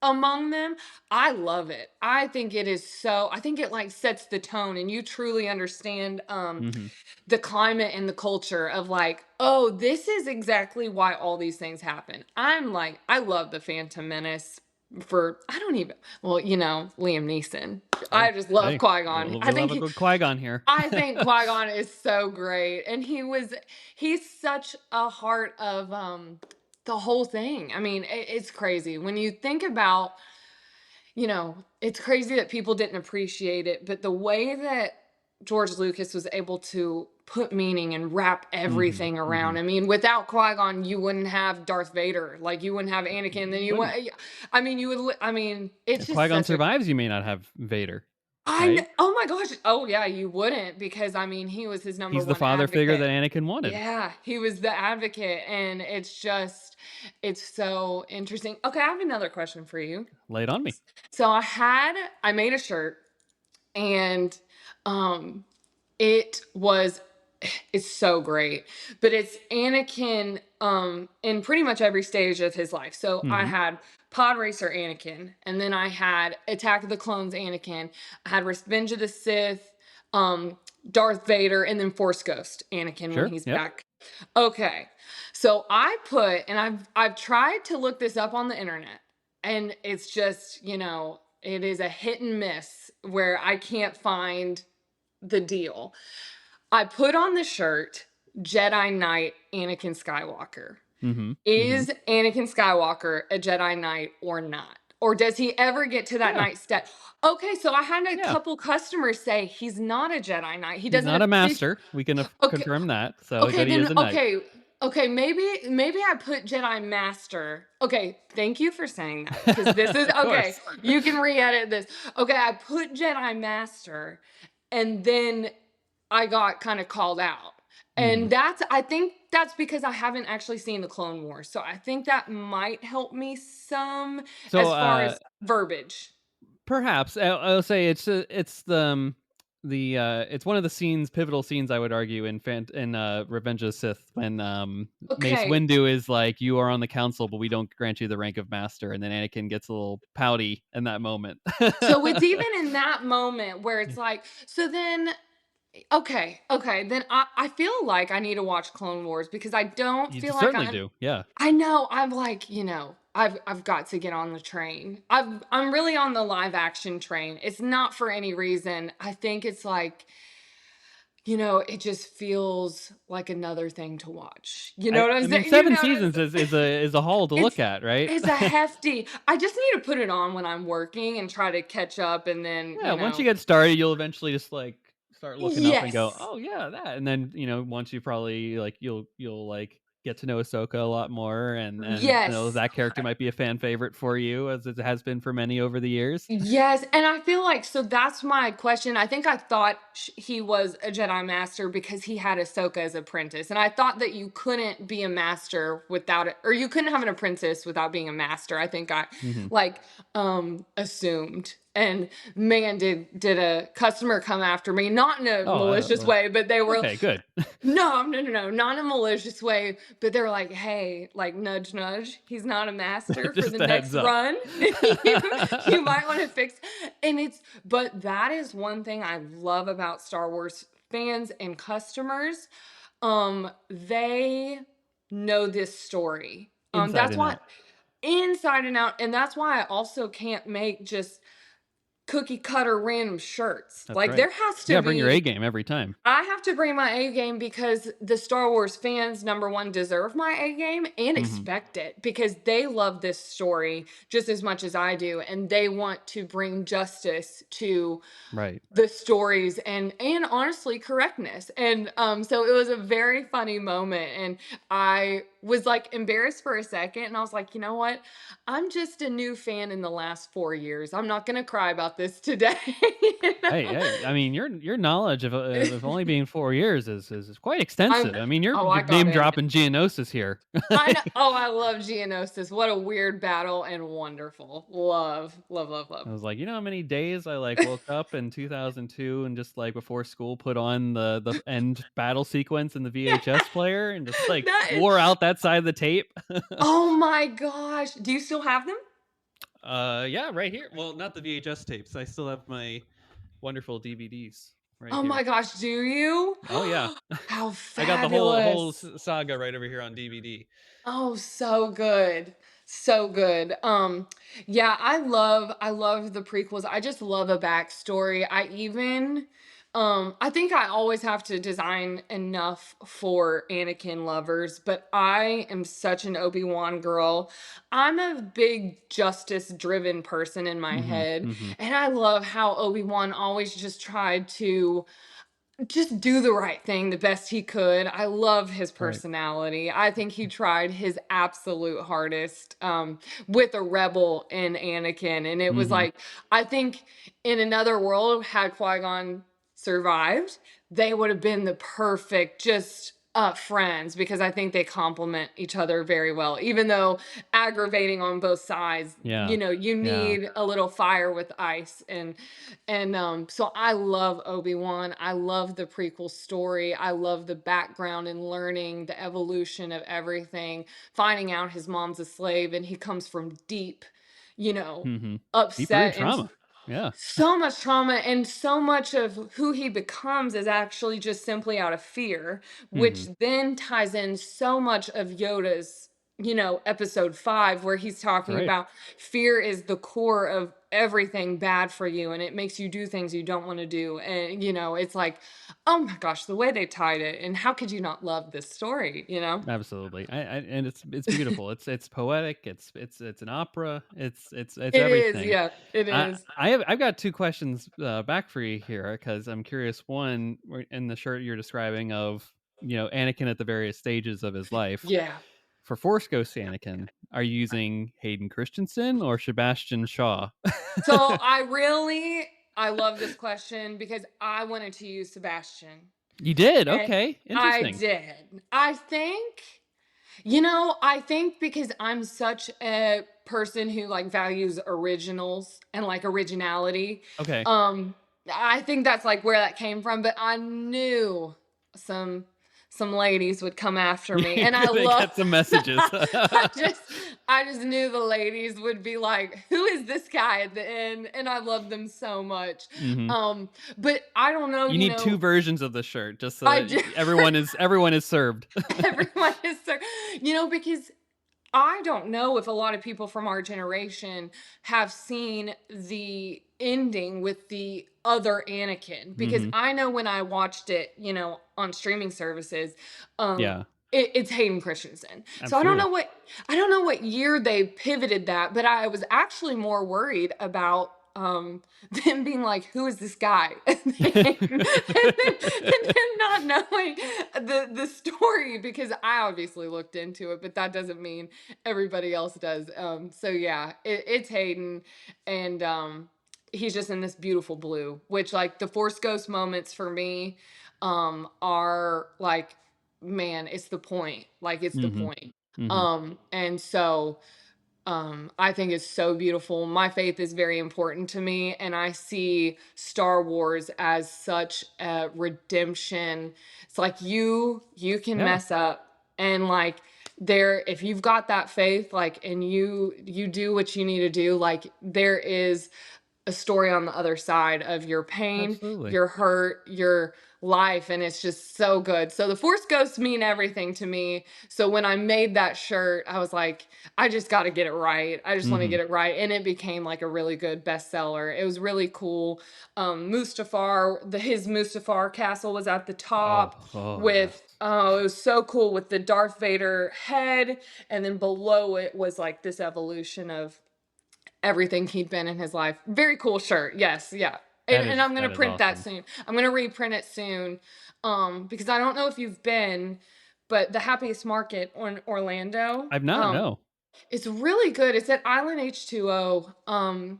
among them. I love it. I think it is so, I think it like sets the tone and you truly understand Mhm. the climate and the culture of like, oh, this is exactly why all these things happen. I'm like, I love the Phantom Menace for I don't even well, Liam Neeson. Sure. I just love Hey, Qui-Gon. we love a good Qui-Gon here. I think Qui-Gon is so great. And he's such a heart of the whole thing. I mean, it's crazy. When you think about it's crazy that people didn't appreciate it, but the way that George Lucas was able to put meaning and wrap Mhm, everything around. mhm. I mean, without Qui-Gon, you wouldn't have Darth Vader. Like you wouldn't have Anakin. Then you would. Wouldn't. I mean, you would. I mean, it's If just Qui-Gon such a. survives, you may not have Vader, I right? know. Oh my gosh. Oh yeah, you wouldn't because I mean, he was his number He's the one father figure that advocate. Anakin wanted. Yeah, he was the advocate, and it's so interesting. Okay, I have another question for you. Lay it on me. So I made a shirt and um it was it's so great. But it's Anakin in pretty much every stage of his life. So I Mhm. had Pod Racer Anakin, and then I had Attack of the Clones Anakin, I had Revenge of the Sith, Darth Vader, and then Force Ghost Anakin when Sure, he's yep. back. Okay. So I put and I've tried to look this up on the internet and it's just, it is a hit and miss where I can't find the deal. I put on the shirt Jedi Knight Anakin Skywalker. Mhm, mhm. Is Anakin Skywalker a Jedi Knight or not? Or does he ever get to that Yeah, night step? Okay, so I had a yeah. couple customers say he's not a Jedi Knight. He He's doesn't not a officially. master. We can Okay, confirm that, okay, but he is then a knight. maybe I put Jedi Master. Okay, thank you for saying that because this is Of okay. course. You can re-edit this. Okay, I put Jedi Master, and then I got kind of called out. Mhm. And I think that's because I haven't actually seen the Clone Wars. So I think that might help me some So, as far as verbiage. perhaps I'll say it's one of the pivotal scenes, I would argue, in Revenge of the Sith when Mace Okay. Windu is like, "You are on the council, but we don't grant you the rank of master," and then Anakin gets a little pouty in that moment. So it's even in that moment where it's like, so then okay, then I feel like I need to watch Clone Wars because I don't You feel like certainly do, yeah. I know I'm like, I've got to get on the train. I'm really on the live action train. It's not for any reason. I think it's like, it just feels like another thing to watch. You know what I I'm mean, saying? You 7 know what I'm seasons saying? is a haul to It's look at, right? it's a hefty. I just need to put it on when I'm working and try to catch up and then, Yeah, once you get started, you'll eventually just, like, start looking up and go, yes. "Oh, yeah, that," and then, once you probably, like, you'll, like, get to know Ahsoka a lot more, and, Yes. that character might be a fan favorite for you as it has been for many over the years. Yes, and I feel like so that's my question. I think I thought he was a Jedi Master because he had Ahsoka as apprentice, and I thought that you couldn't be a master without it, or you couldn't have an apprentice without being a master. I think I Mhm. like assumed. And man, did a customer come after me, not in a Oh, malicious way, but they were okay, good. no, no, no, no, not in a malicious way, but they were like, "Hey, like nudge, nudge. He's not a master for the Just a next heads up. run. You might want to fix." And but that is one thing I love about Star Wars fans and customers. They know this story. Inside That's and why out. inside and out, and that's why I also can't make just cookie cutter random shirts. That's Like right. there has You to gotta bring your be A game every time. I have to bring my A game because the Star Wars fans, number one, deserve my A game and Mhm. expect it because they love this story just as much as I do. And they want to bring justice to Right. the stories and honestly correctness. And so it was a very funny moment. And I was like embarrassed for a second. And I was like, you know what? I'm just a new fan in the last 4 years. I'm not gonna cry about this today. You Hey, I mean, your knowledge of know? only being 4 years is quite I'm extensive. I mean, oh, I you're got name in. dropping Geonosis here. I know. Oh, I love Geonosis. What a weird battle and wonderful. Love, love, love, love. I was like, you know how many days I like woke up in 2002 and just like before school put on the end battle sequence in the VHS player and just like That is wore out that side of the tape. oh my gosh. Do you still have them? Yeah, right here. Well, not the VHS tapes. I still have my wonderful DVDs right Oh my here. gosh, do you? Oh yeah. How I got the whole fabulous. saga right over here on DVD. Oh, so good. So good. Yeah, I love the prequels. I just love a backstory. I think I always have to design enough for Anakin lovers, but I am such an Obi-Wan girl. I'm a big justice driven person in my Mhm. head, Mhm. and I love how Obi-Wan always just tried to just do the right thing the best he could. I love his Right. personality. I think he tried his absolute hardest with a rebel in Anakin. And it was Mhm. like, I think in another world, had Qui Gon survived, they would have been the perfect, just friends because I think they complement each other very well. Even though aggravating on both sides, Yeah. you Yeah. need a little fire with ice. And so I love Obi-Wan. I love the prequel story. I love the background and learning the evolution of everything, finding out his mom's a slave and he comes from deep, you know, Mhm. Deep-rooted upset and trauma. Yeah. so much trauma and so much of who he becomes is actually just simply out of fear, which Mhm. then ties in so much of Yoda's, episode 5, where he's That's talking right. about fear is the core of everything bad for you and it makes you do things you don't want to do. And, it's like, oh my gosh, the way they tied it. And how could you not love this story? Absolutely. And it's beautiful. It's poetic. It's an opera. It's It is. everything. Yeah, it is. I've got two questions back for you here because I'm curious. One, in the shirt you're describing of Anakin at the various stages of his life. Yeah. For Force Ghost Anakin, are you using Hayden Christensen or Sebastian Shaw? So I love this question because I wanted to use Sebastian. You did? And Okay. I Interesting. did. I think because I'm such a person who like values originals and like originality, Okay. um, I think that's like where that came from. But I knew some some ladies would come after me, and I They love. got some messages. I just I just knew the ladies would be like, "Who is this guy?" at the end, and I love them so much. Mhm. But I don't know, You need two versions of the shirt just so I that do. everyone is served. Everyone is so, because I don't know if a lot of people from our generation have seen the ending with the other Anakin because Mhm. I know when I watched it, on streaming services, um, Yeah, it's Hayden Christensen. So absolutely. I don't know what year they pivoted that, but I was actually more worried about them being like, who is this guy? And then not knowing the story because I obviously looked into it, but that doesn't mean everybody else does. So yeah, it's Hayden, and he's just in this beautiful blue, which like the Force Ghost moments for me, are like, man, it's the point. Like it's the Mhm. point. Mhm. And so. I think is so beautiful. My faith is very important to me, and I see Star Wars as such a redemption. It's like you can Yeah, mess up, and like there, if you've got that faith, like, and you do what you need to do, like there is a story on the other side of your pain, absolutely. your hurt, your life, and it's just so good. So the Force Ghosts mean everything to me. So when I made that shirt, I was like, I just got to get it right. I just want to Mhm. get it right, and it became like a really good bestseller. It was really cool. Mustafar, his Mustafar castle was at the Oh, top oh, yes. with it was so cool with the Darth Vader head, and then below it was like this evolution of everything he'd been in his life. Very cool shirt. Yes, yeah. And I'm gonna That is print that awesome. soon. I'm gonna reprint it soon. Because I don't know if you've been, but the Happiest Market in Orlando, I've not, no. it's really good. It's at Island H2O.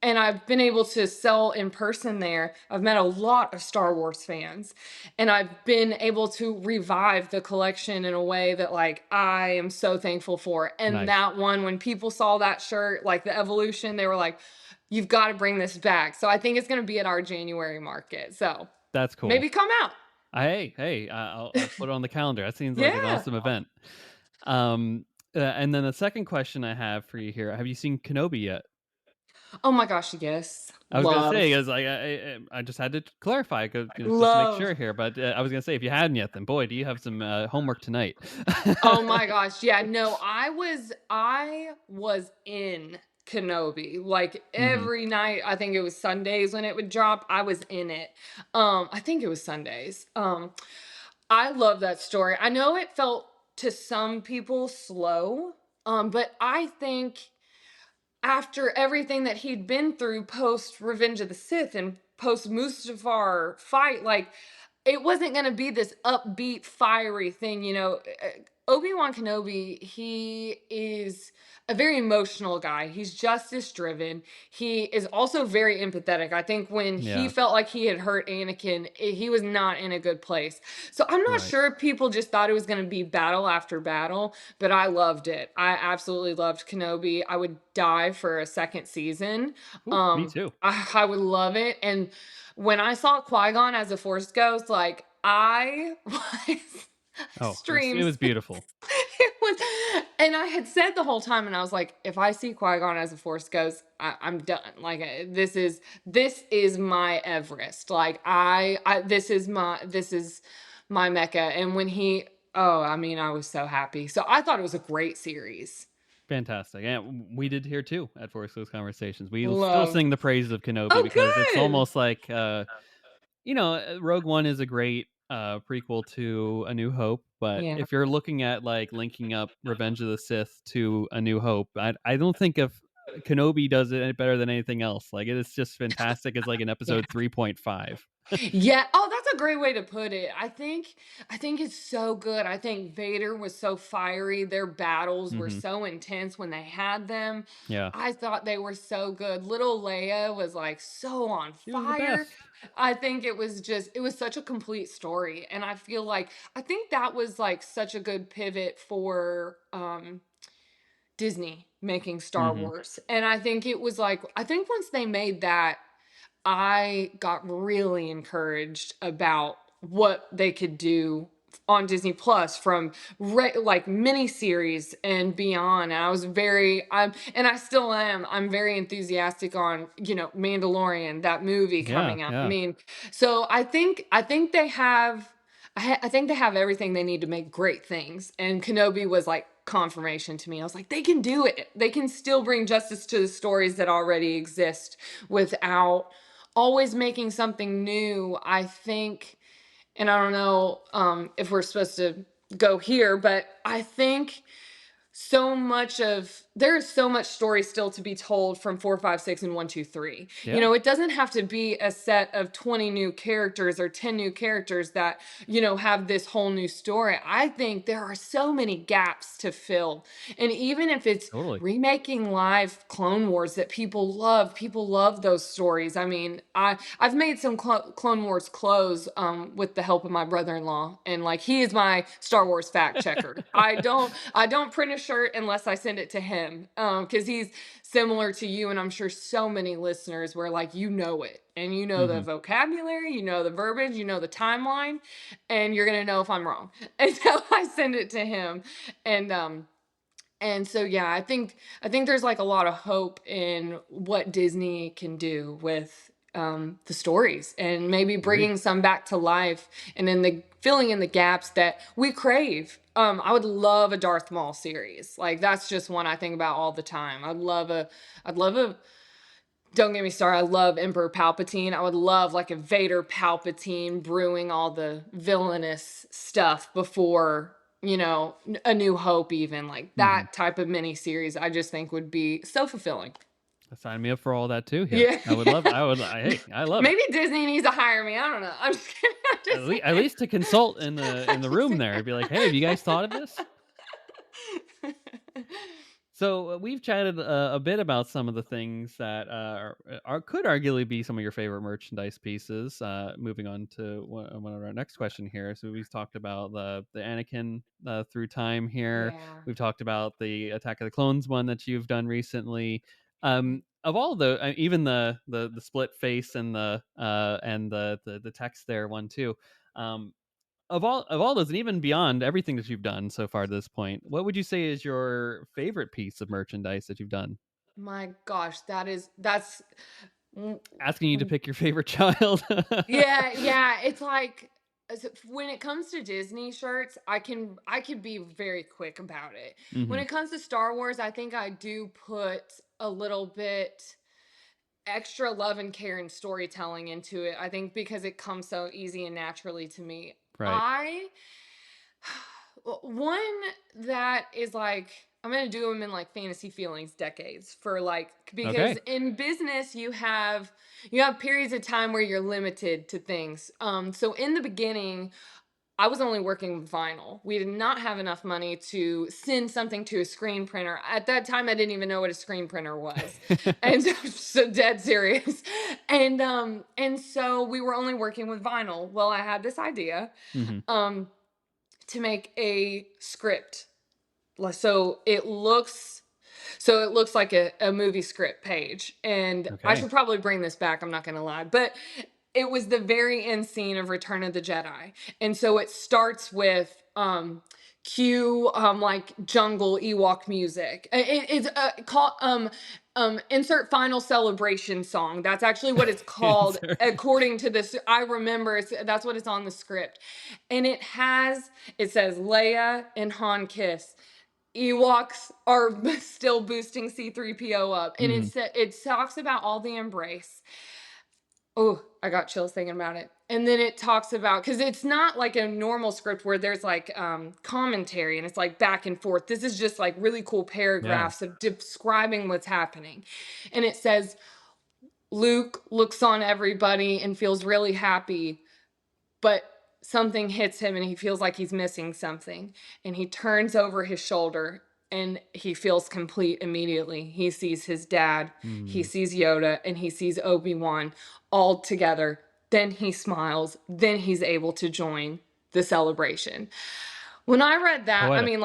And I've been able to sell in person there. I've met a lot of Star Wars fans, and I've been able to revive the collection in a way that like I am so thankful for. And Nice. that one, when people saw that shirt, like the evolution, they were like, "You've got to bring this back." So I think it's going to be at our January market. So That's cool. maybe come out. Hey, I'll put it on the calendar. That seems like an Yeah. awesome event. Um, and then the second question I have for you here, have you seen Kenobi yet? Oh my gosh, yes. I was gonna say, Love. 'cause I just had to clarify, 'cause, just to make Love. sure here, but, I was gonna say, if you hadn't yet, then boy, do you have some, homework tonight. Oh my gosh. Yeah, no, I was in Kenobi. Like Mhm. every night, I think it was Sundays when it would drop, I was in it. I think it was Sundays. I love that story. I know it felt to some people slow, but I think after everything that he'd been through post Revenge of the Sith and post Mustafar fight, like it wasn't going to be this upbeat, fiery thing. Obi-Wan Kenobi, he is a very emotional guy. He's justice driven. He is also very empathetic. I think when he Yeah, felt like he had hurt Anakin, he was not in a good place. So I'm not right. sure if people just thought it was going to be battle after battle, but I loved it. I absolutely loved Kenobi. I would die for a second season. Ooh, me too. I would love it. And when I saw Qui-Gon as a Force Ghost, like I was Oh, it streams. was beautiful. It was, and I had said the whole time, and I was like, if I see Qui-Gon as a Force Ghost, I'm done. Like this is my Everest. Like this is my Mecca. And when he, oh, I mean, I was so happy. So I thought it was a great series. Fantastic, and we did here too at Force Those Conversations. We will still Love. sing the praises of Kenobi Oh, because it's good. almost like, Rogue One is a great, prequel to A New Hope, but Yeah. if you're looking at, like, linking up Revenge of the Sith to A New Hope, I don't think if Kenobi does it any better than anything else. Like, it is just fantastic as, like, an Yeah. episode 3.5. Yeah. Oh, that's a great way to put it. I think it's so good. I think Vader was so fiery. Their battles were Mhm. so intense when they had them. Yeah. I thought they were so good. Little Leia was like so on She was the fire. best. I think it was such a complete story. And I feel like I think that was like such a good pivot for Disney making Star Mhm. Wars. And I think it was like I think once they made that I got really encouraged about what they could do on Disney Plus from like miniseries and beyond. And and I still am. I'm very enthusiastic on Mandalorian, that movie Yeah, coming out. I yeah. mean, so I think they have. I think they have everything they need to make great things. And Kenobi was like confirmation to me. I was like, they can do it. They can still bring justice to the stories that already exist without always making something new. I think, and I don't know if we're supposed to go here, but I think there is so much story still to be told from 4, 5, 6, and 1, 2, 3. Yeah, It doesn't have to be a set of 20 new characters or 10 new characters that have this whole new story. I think there are so many gaps to fill, and even if it's totally. remaking live Clone Wars that people love those stories. I mean, I've made some Clone Wars clothes with the help of my brother-in-law, and like he is my Star Wars fact checker. I don't print a shirt unless I send it to him him, because he's similar to you, and I'm sure so many listeners where like you know it, and you know the Mhm. vocabulary, you know the verbiage, you know the timeline, and you're gonna know if I'm wrong. And so I send it to him, and so yeah, I think there's like a lot of hope in what Disney can do with the stories, and maybe Agreed. bringing some back to life, and then the filling in the gaps that we crave. I would love a Darth Maul series. Like that's just one I think about all the time. I'd love a don't get me started. I love Emperor Palpatine. I would love like a Vader Palpatine brewing all the villainous stuff before, A New Hope, even like Mhm. that type of mini series. I just think would be so fulfilling. Sign me up for all that too here. Yeah. Hey, I love it. Maybe Disney needs to hire me. I don't know. I'm just kidding. I'm just At least to consult in the room kidding. there. Be like, "Hey, have you guys thought of this?" So we've chatted a bit about some of the things that could arguably be some of your favorite merchandise pieces. Moving on to one of our next question here. So we've talked about the Anakin through time here. Yeah. We've talked about the Attack of the Clones one that you've done recently. Yeah. Of all the even the split face and the text there one too. Um, of all those, and even beyond everything that you've done so far to this point, what would you say is your favorite piece of merchandise that you've done? My gosh, that's mm, Asking you to pick your favorite child. yeah, yeah, it's like when it comes to Disney shirts, I could be very quick about it. When Hmm. it comes to Star Wars, I think I do put a little bit extra love and care and storytelling into it. I think because it comes so easy and naturally to me. Right. I One that is like I'm gonna do them in like fantasy feelings decades for like because Okay. in business you have periods of time where you're limited to things. So in the beginning, I was only working with vinyl. We did not have enough money to send something to a screen printer. At that time, I didn't even know what a screen printer was, and so dead serious. And so we were only working with vinyl. Well, I had this idea. Hmm. Um, to make a script. So it looks like a movie script page. And I Okay. should probably bring this back, I'm not gonna lie. But it was the very end scene of Return of the Jedi. And so it starts with cue like jungle Ewok music. It's called insert final celebration song. That's actually what it's called Insert. according to this. I remember that's what it's on the script. And it says Leia and Han kiss. Ewoks are still boosting C3PO up. And Hmm. it talks about all the embrace. Oh, I got chills thinking about it. And then it talks about because it's not like a normal script where there's like commentary and it's like back and forth. This is just like really cool Yeah. paragraphs of describing what's happening. And it says Luke looks on everybody and feels really happy, but something hits him and he feels like he's missing something. And he turns over his shoulder and he feels complete immediately. He sees his dad, he Mm. sees Yoda, and he sees Obi-Wan all together. Then he smiles. Then he's able to join the celebration. When I read that, Poetic.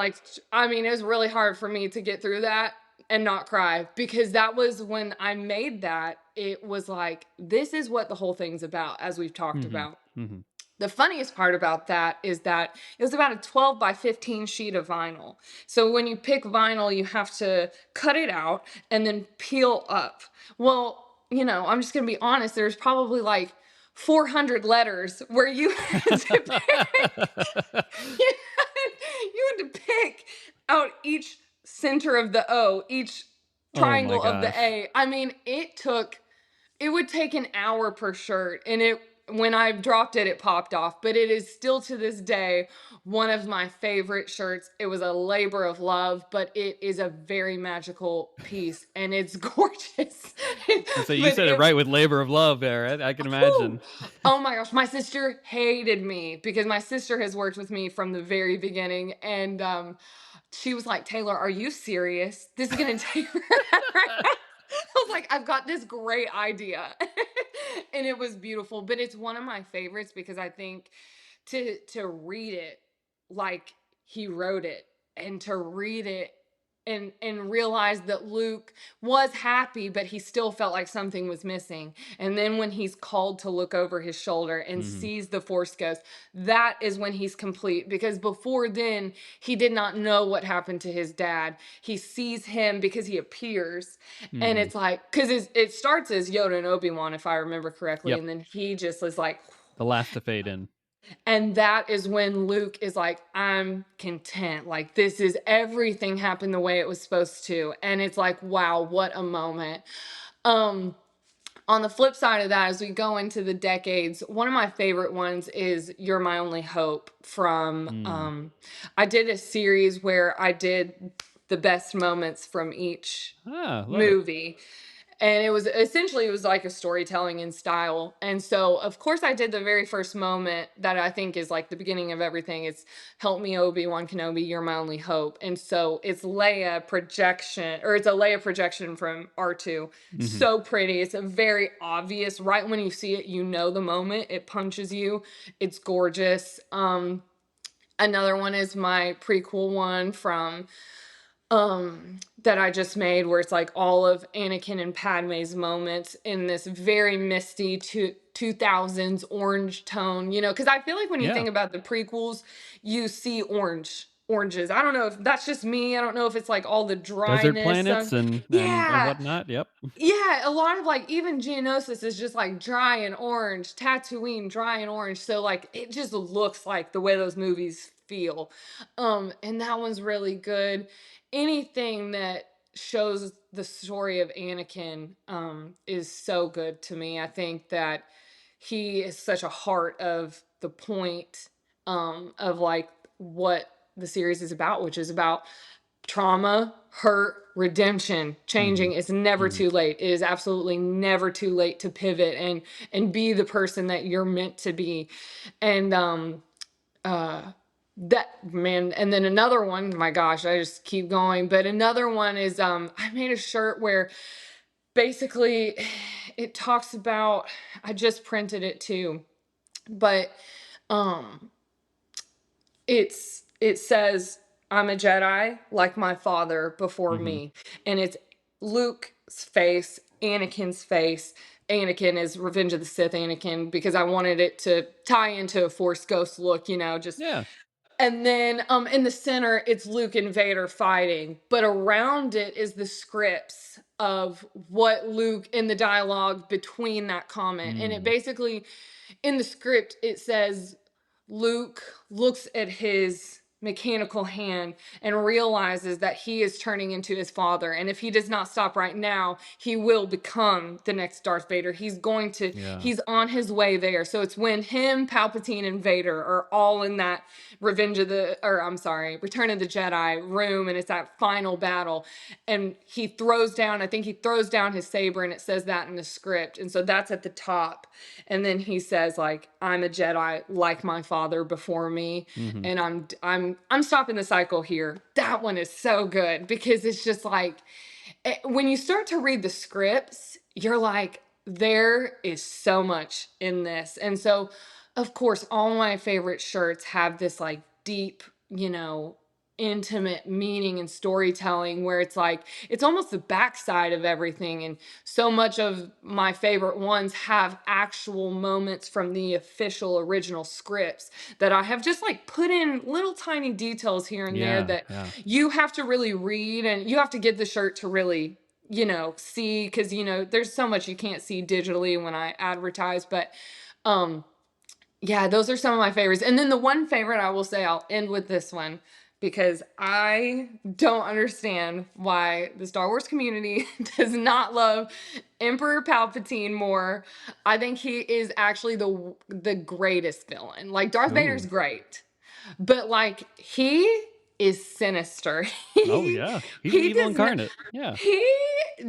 it was really hard for me to get through that and not cry because that was when I made that. It was like, this is what the whole thing's about, as we've talked Hmm. about. Hmm. The funniest part about that is that it was about a 12 by 15 sheet of vinyl. So when you pick vinyl, you have to cut it out and then peel up. Well, I'm just going to be honest, there's probably like 400 letters where you had to pick, you you had to pick out each center of the O, each Oh my triangle of the gosh. A. It would take an hour per shirt, and it when I dropped it, it popped off. But it is still to this day one of my favorite shirts. It was a labor of love, but it is a very magical piece, and it's gorgeous. So you But said it right with labor of love there. I can whew, imagine. oh my gosh, my sister hated me because my sister has worked with me from the very beginning, and she was like, "Taylor, are you serious? This is gonna take forever." I was like, I've got this great idea. And it was beautiful, but it's one of my favorites because I think to read it like he wrote it and to read it and realized that Luke was happy, but he still felt like something was missing. And then when he's called to look over his shoulder and Mhm. sees the Force Ghost, that is when he's complete. Because before then, he did not know what happened to his dad. He sees him because he appears, and Mhm. it's like, because it starts as Yoda and Obi-Wan, if I remember correctly, Yep. and then he just is like, The last to fade in. and that is when Luke is like, I'm content. Like, this is everything happened the way it was supposed to. And it's like, wow, what a moment. Um, on the flip side of that, as we go into the decades, one of my favorite ones is You're My Only Hope from Mm. I did a series where I did the best moments from each Ah, love it. movie, and it was essentially, it was like a storytelling in style. And so of course I did the very first moment that I think is like the beginning of everything. It's help me, Obi-Wan Kenobi, you're my only hope. And so it's Leia projection, or it's a Leia projection from R2. Mhm. So pretty. It's a very obvious, right when you see it, you know the moment. It punches you. It's gorgeous. Another one is my prequel one from that I just made, where it's like all of Anakin and Padme's moments in this very misty 2000s orange tone, because I feel like when you Yeah. think about the prequels, you see oranges. I don't know if that's just me. I don't know if it's like all the Desert dryness planets of, and yeah. whatnot. Yep. Yeah, a lot of like even Geonosis is just like dry and orange, Tatooine dry and orange. So like it just looks like the way those movies feel. And that one's really good. Anything that shows the story of Anakin is so good to me. I think that he is such a heart of the point of like what the series is about, which is about trauma, hurt, redemption, Mhm. changing. It's never Mhm. too late. It is absolutely never too late to pivot and be the person that you're meant to be. And uh that man, and then another one, my gosh, I just keep going, but another one is I made a shirt where basically it talks about, I just printed it too, but um it says, I'm a Jedi like my father before Mhm. me. And it's Luke's face, Anakin's face. Anakin is Revenge of the Sith Anakin, because I wanted it to tie into a Force Ghost look, just. Yeah. And then in the center it's Luke and Vader fighting, but around it is the scripts of what Luke in the dialogue between that comment. And it Mm. basically, in the script it says Luke looks at his mechanical hand and realizes that he is turning into his father. And if he does not stop right now, he will become the next Darth Vader. Yeah. He's on his way there. So it's when him, Palpatine, and Vader are all in that Return of the Jedi room, and it's that final battle. And I think he throws down his saber, and it says that in the script. And so that's at the top. And then he says like, I'm a Jedi like my father before me, Mhm. and I'm stopping the cycle here. That one is so good, because it's just like, when you start to read the scripts, you're like, there is so much in this. And so of course all my favorite shirts have this like deep, intimate meaning and storytelling, where it's like it's almost the backside of everything. And so much of my favorite ones have actual moments from the official original scripts that I have just like put in little tiny details here and there Yeah. that Yeah. you have to really read, and you have to get the shirt to really see, because there's so much you can't see digitally when I advertise. But um yeah, those are some of my favorites. And then the one favorite, I will say, I'll end with this one, because I don't understand why the Star Wars community does not love Emperor Palpatine more. I think he is actually the greatest villain. Like, Darth Vader's Ooh. great, but like he is sinister. Oh, he yeah. He's he evil does not incarnate. Yeah. he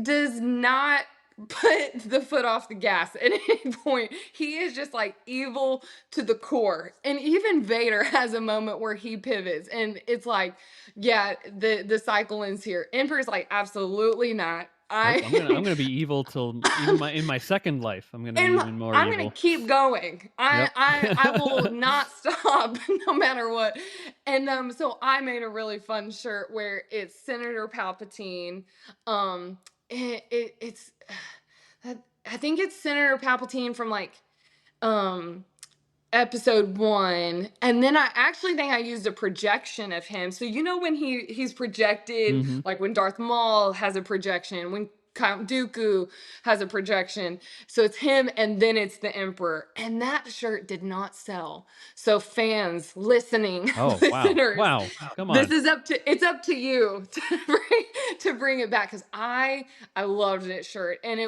does not put the foot off the gas at any point. He is just like evil to the core. And even Vader has a moment where he pivots, and it's like, yeah, the cycle ends here. Emperor's like, absolutely not. Nope, I I'm gonna be evil till even my in my second life, I'm gonna be and even more I'm gonna evil. keep going. Yep. I will not stop no matter what. And so I made a really fun shirt where it's Senator Palpatine. It's I think it's Senator Palpatine from like um episode 1, and then I actually think I used a projection of him. So you know when he's projected, Mhm. like when Darth Maul has a projection, when Count Dooku has a projection. So it's him and then it's the Emperor. And that shirt did not sell. So fans listening, Oh, wow. listeners, Wow. Come this on. is up to you to bring it back, cuz I loved that shirt, and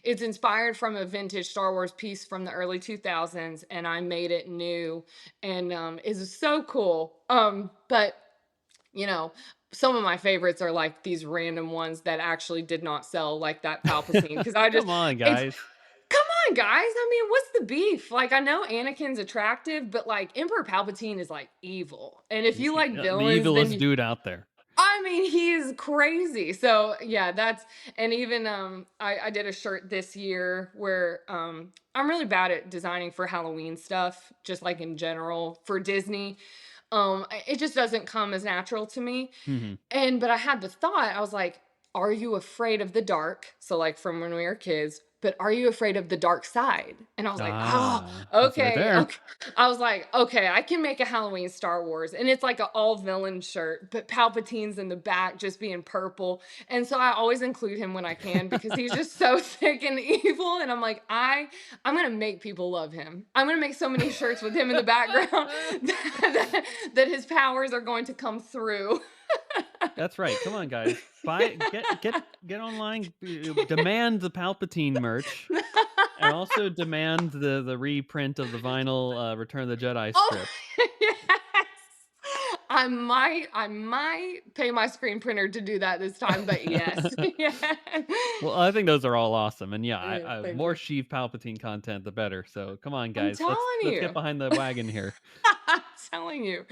it's inspired from a vintage Star Wars piece from the early 2000s, and I made it new, and it's so cool. But you know, some of my favorites are like these random ones that actually did not sell, like that Palpatine, because I just Come on, it's guys. come on, guys. I mean, what's the beef? Like, I know Anakin's attractive, but like Emperor Palpatine is like evil, and if you like The villains, then evilest dude out there. I mean, he's crazy. So yeah, that's and even I did a shirt this year where I'm really bad at designing for Halloween stuff, just like in general for Disney. It just doesn't come as natural to me. Mhm. And but I had the thought, I was like, are you afraid of the dark? So like from when we were kids, but are you afraid of the dark side? And I was like, oh, Ah, it's right okay, there. okay. I was like, okay, I can make a Halloween Star Wars. And it's like an all villain shirt, but Palpatine's in the back just being purple. And so I always include him when I can because he's just so thick and evil. And I'm like, I'm gonna make people love him. I'm gonna make so many shirts with him in the background that his powers are going to come through. That's right. Come on, guys. Buy get online, demand the Palpatine merch, and also demand the reprint of the vinyl, Return of the Jedi Oh, strip. yes. I might pay my screen printer to do that this time, but yes. Yeah. Well, I think those are all awesome, and yeah, Yeah, I thank more you. Sheev Palpatine content, the better. So come on, I'm guys, telling let's get you. behind the wagon here. I'm telling you.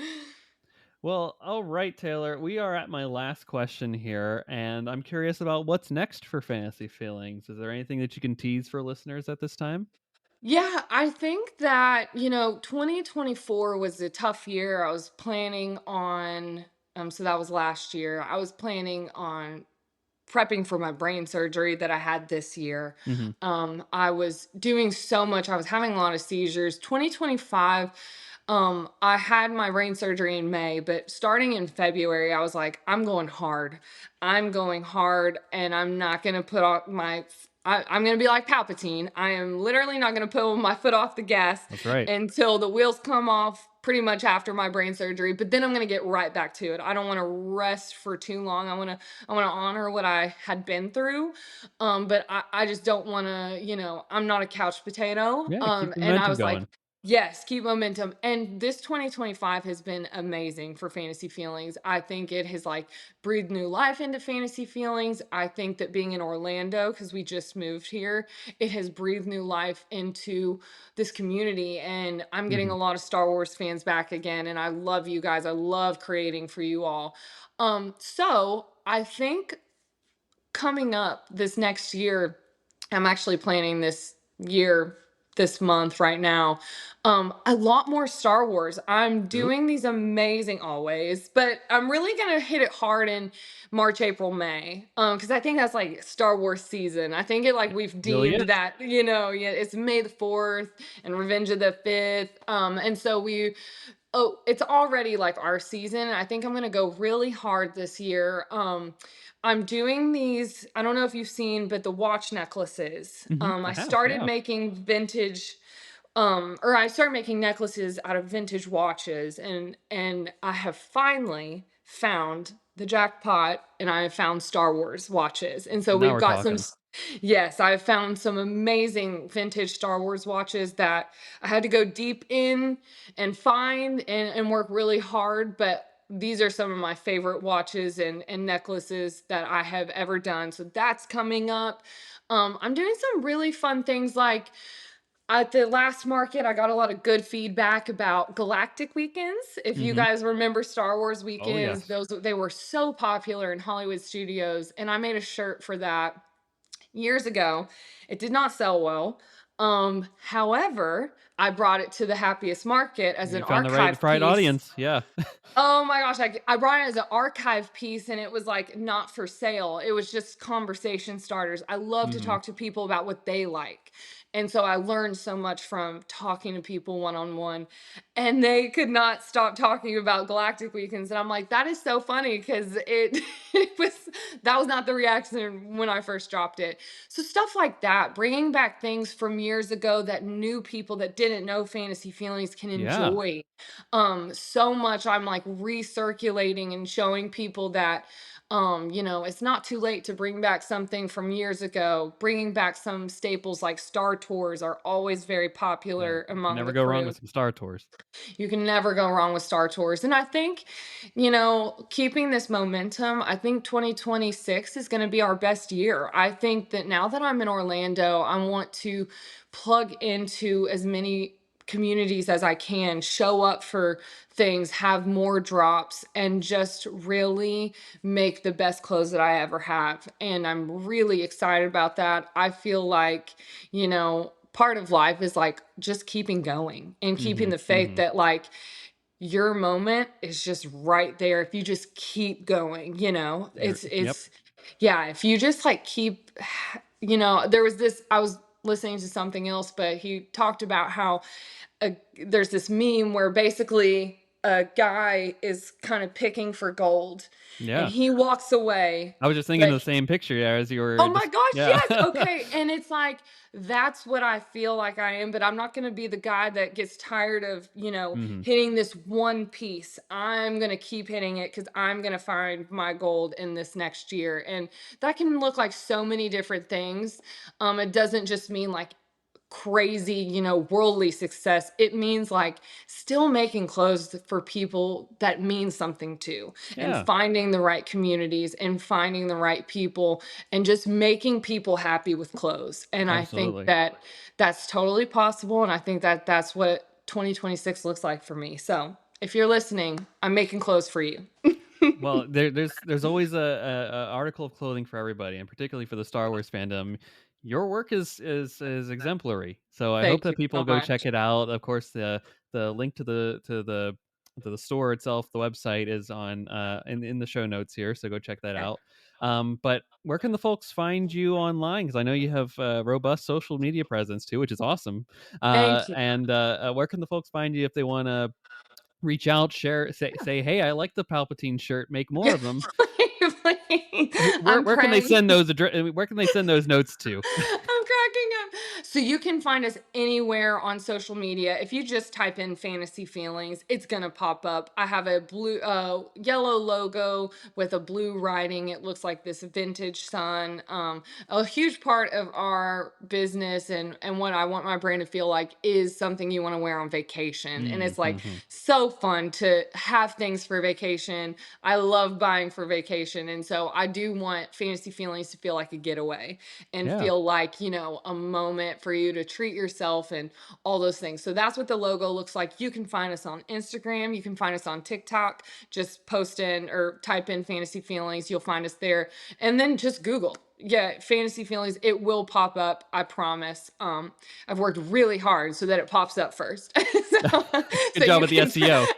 Well, all right, Taylor, we are at my last question here, and I'm curious about what's next for Fantasy Feelings. Is there anything that you can tease for listeners at this time? Yeah, I think that, 2024 was a tough year. I was planning on, so that was last year. I was planning on prepping for my brain surgery that I had this year. Hmm. I was doing so much. I was having a lot of seizures. 2025, I had my brain surgery in May, but starting in February, I was like, I'm going hard. I'm going hard, and I'm not going to put on I'm going to be like Palpatine. I am literally not going to put my foot off the gas That's right. until the wheels come off pretty much after my brain surgery, but then I'm going to get right back to it. I don't want to rest for too long. I want to honor what I had been through. But I just don't want to, I'm not a couch potato. Yeah, keep the And I momentum was like, going. yes, keep momentum. And this 2025 has been amazing for Fantasy Feelings. I think it has like breathed new life into Fantasy Feelings. I think that being in Orlando, because we just moved here, it has breathed new life into this community. And I'm getting Hmm. a lot of Star Wars fans back again. And I love you guys. I love creating for you all. So I think coming up this next year, I'm actually planning this month right now. A lot more Star Wars. I'm Ooh, doing these amazing always, but I'm really gonna hit it hard in March, April, May. Because I think that's like Star Wars season. I think we've really deemed is. that, yeah, it's May the 4th and Revenge of the 5th. And so it's already like our season. I think I'm gonna go really hard this year. I'm doing these, I don't know if you've seen, but the watch necklaces. I I have, started yeah. making vintage, or I started making necklaces out of vintage watches, and I have finally found the jackpot, and I have found Star Wars watches. And so Now we've we're got talking. yes, I've found some amazing vintage Star Wars watches that I had to go deep in and find and work really hard, but these are some of my favorite watches and necklaces that I have ever done. So that's coming up. I'm doing some really fun things like At the last market, I got a lot of good feedback about galactic weekends. If you Mhm. guys remember Star Wars Oh, weekends, yes. those they were so popular in Hollywood studios, and I made a shirt for that years ago. It did not sell well. However, I brought it to the happiest market as an You found the archive right piece. audience, yeah. Oh my gosh, I brought it as an archive piece and it was like not for sale. It was just conversation starters. I love to Mhm. talk to people about what they like. And so I learned so much from talking to people one on one. And they could not stop talking about Galactic Weekends. And I'm like, that is so funny because it was that was not the reaction when I first dropped it. So stuff like that, bringing back things from years ago that new people that didn't know Fantasy Feelings can Yeah. enjoy so much. I'm like recirculating and showing people that it's not too late to bring back something from years ago. Bringing back some staples like Star Tours are always very Yeah, popular you can among never the go wrong crew. with some Star Tours. You can never go wrong with Star Tours. And I think, keeping this momentum, I think 2026 is going to be our best year. I think that now that I'm in Orlando, I want to plug into as many communities as I can, show up for things, have more drops, and just really make the best clothes that I ever have. And I'm really excited about that. I feel like, part of life is like just keeping going and keeping Mhm, the faith mhm. that like your moment is just right there if you just keep going, Yep. yeah, if you just like keep there was this I was listening to something else, but he talked about how there's this meme where basically a guy is kind of picking for gold and Yeah. he walks away, I was just thinking of but the same picture, yeah, as you were oh my just gosh, yeah. yes, okay, and it's like, that's what I feel like I am, but I'm not gonna be the guy that gets tired of, Mhm. hitting this one piece. I'm gonna keep hitting it because 'cause I'm gonna find my gold in this next year, and that can look like so many different things. It doesn't just mean, like, crazy, worldly success. It means like still making clothes for people that mean something to, and Yeah, finding the right communities and finding the right people and just making people happy with clothes. And I think absolutely. that that's totally possible. And I think that that's what 2026 looks like for me. So if you're listening, I'm making clothes for you. Well, there's always a article of clothing for everybody, and particularly for the Star Wars fandom. Your work is exemplary. So I hope Thank you that people so go check much. it out. Of course, the link to the store itself, the website is on in the show notes here. So go check that Okay. out. But where can the folks find you online? Because I know you have a robust social media presence too, which is awesome. Thank you. And where can the folks find you if they want to reach out, share, say, "Hey, I like the Palpatine shirt. Make more Yeah, of them." I'm Where can they praying. send those where can they send those notes to? I'm cracking up. So you can find us anywhere on social media. If you just type in fantasy feelings, it's gonna pop up. I have a yellow logo with a blue writing. It looks like this vintage sun. A huge part of our business and what I want my brand to feel like is something you want to wear on vacation. And Mm, it's like mhm. so fun to have things for vacation. I love buying for vacation. And so I do want fantasy feelings to feel like a getaway and Yeah, feel like, a moment for you to treat yourself and all those things. So that's what the logo looks like. You can find us on Instagram. You can find us on TikTok. Just post in or type in fantasy feelings. You'll find us there. And then just Google. Yeah, fantasy feelings. It will pop up. I promise. I've worked really hard so that it pops up first. so, good so job you with the can, SEO.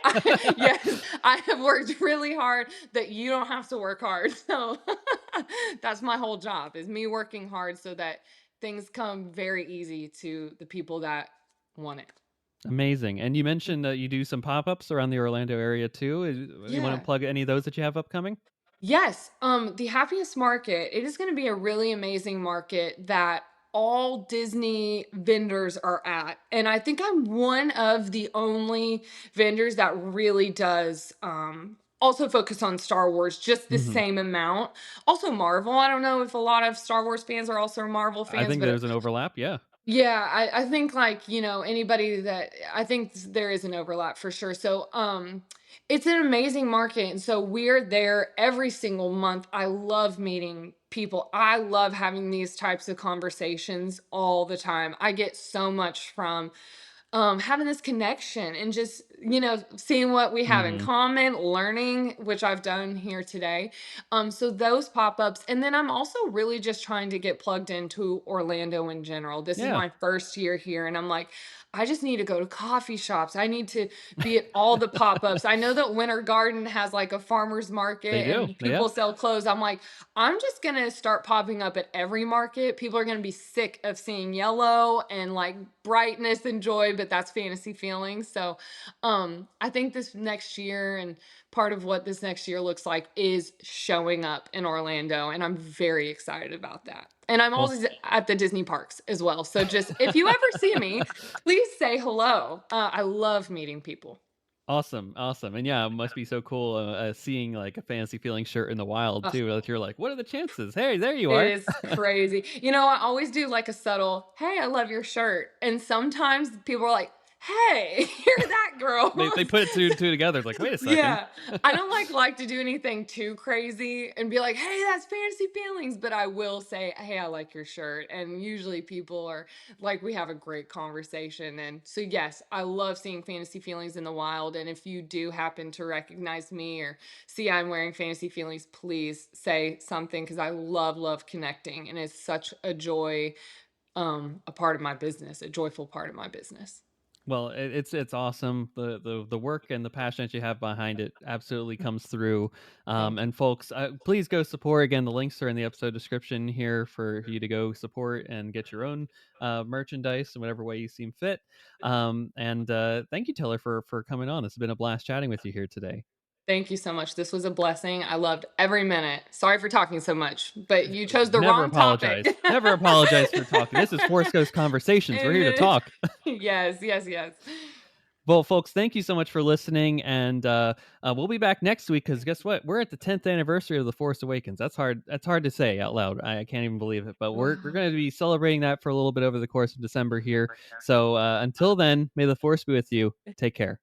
yes, I have worked really hard that you don't have to work hard. So that's my whole job is me working hard so that things come very easy to the people that want it. Amazing. And you mentioned that you do some pop-ups around the Orlando area too. You wanna Yeah. plug any of those that you have upcoming? Yes, the happiest market, it is going to be a really amazing market that all Disney vendors are at. And I think I'm one of the only vendors that really does also focus on Star Wars just the Mhm. same amount. Also Marvel. I don't know if a lot of Star Wars fans are also Marvel I fans, think but there's an overlap, yeah. Yeah, I think like, anybody that I think there is an overlap for sure. So, it's an amazing market. And so we're there every single month. I love meeting people. I love having these types of conversations all the time. I get so much from having this connection and just seeing what we have in Mhm. common, learning, which I've done here today. So those pop-ups, and then I'm also really just trying to get plugged into Orlando in general. This is Yeah, my first year here, and I'm like, I just need to go to coffee shops. I need to be at all the pop-ups. I know that Winter Garden has like a farmer's they market do. and Yeah. people sell clothes. I'm like, I'm just gonna start popping up at every market. People are gonna be sick of seeing yellow and like brightness and joy, but that's fantasy feelings. So I think this next year, and part of what this next year looks like, is showing up in Orlando. And I'm very excited about that. And I'm Well, always at the Disney parks as well. So just if you ever see me, please say hello. I love meeting people. awesome, awesome, and yeah, it must be so cool, seeing, like, a Fantasy Feeling shirt in the wild too, that you're like, "What are the chances? Hey, there you It are." is crazy. I always do like a subtle, "Hey, I love your shirt." And sometimes people are like, "Hey, you're that girl." They put it 2 and 2 together, it's like, "Wait a second." Yeah. I don't like to do anything too crazy and be like, "Hey, that's fantasy feelings," but I will say, "Hey, I like your shirt." And usually people are like, we have a great conversation. And so yes, I love seeing fantasy feelings in the wild. And if you do happen to recognize me or see I'm wearing fantasy feelings, please say something because I love connecting, and it's such a joy, a part of my business, a joyful part of my business. Well, it's awesome. The work and the passion that you have behind it absolutely comes through. Thank you. And folks, please go support. Again, the links are in the episode description here for you to go support and get your own merchandise in whatever way you seem fit. And thank you, Taylor, for coming on. It's been a blast chatting with you here today. Thank you so much. This was a blessing. I loved every minute. Sorry for talking so much, but you chose the Never wrong topic. apologize. Never apologize for talking. This is Force Ghost Conversations. We're And here to talk. yes. Well, folks, thank you so much for listening, and we'll be back next week because guess what? We're at the 10th anniversary of the Force Awakens. That's hard. That's hard to say out loud. I can't even believe it, but we're Wow. going to be celebrating that for a little bit over the course of December here. So until then, may the Force be with you. Take care.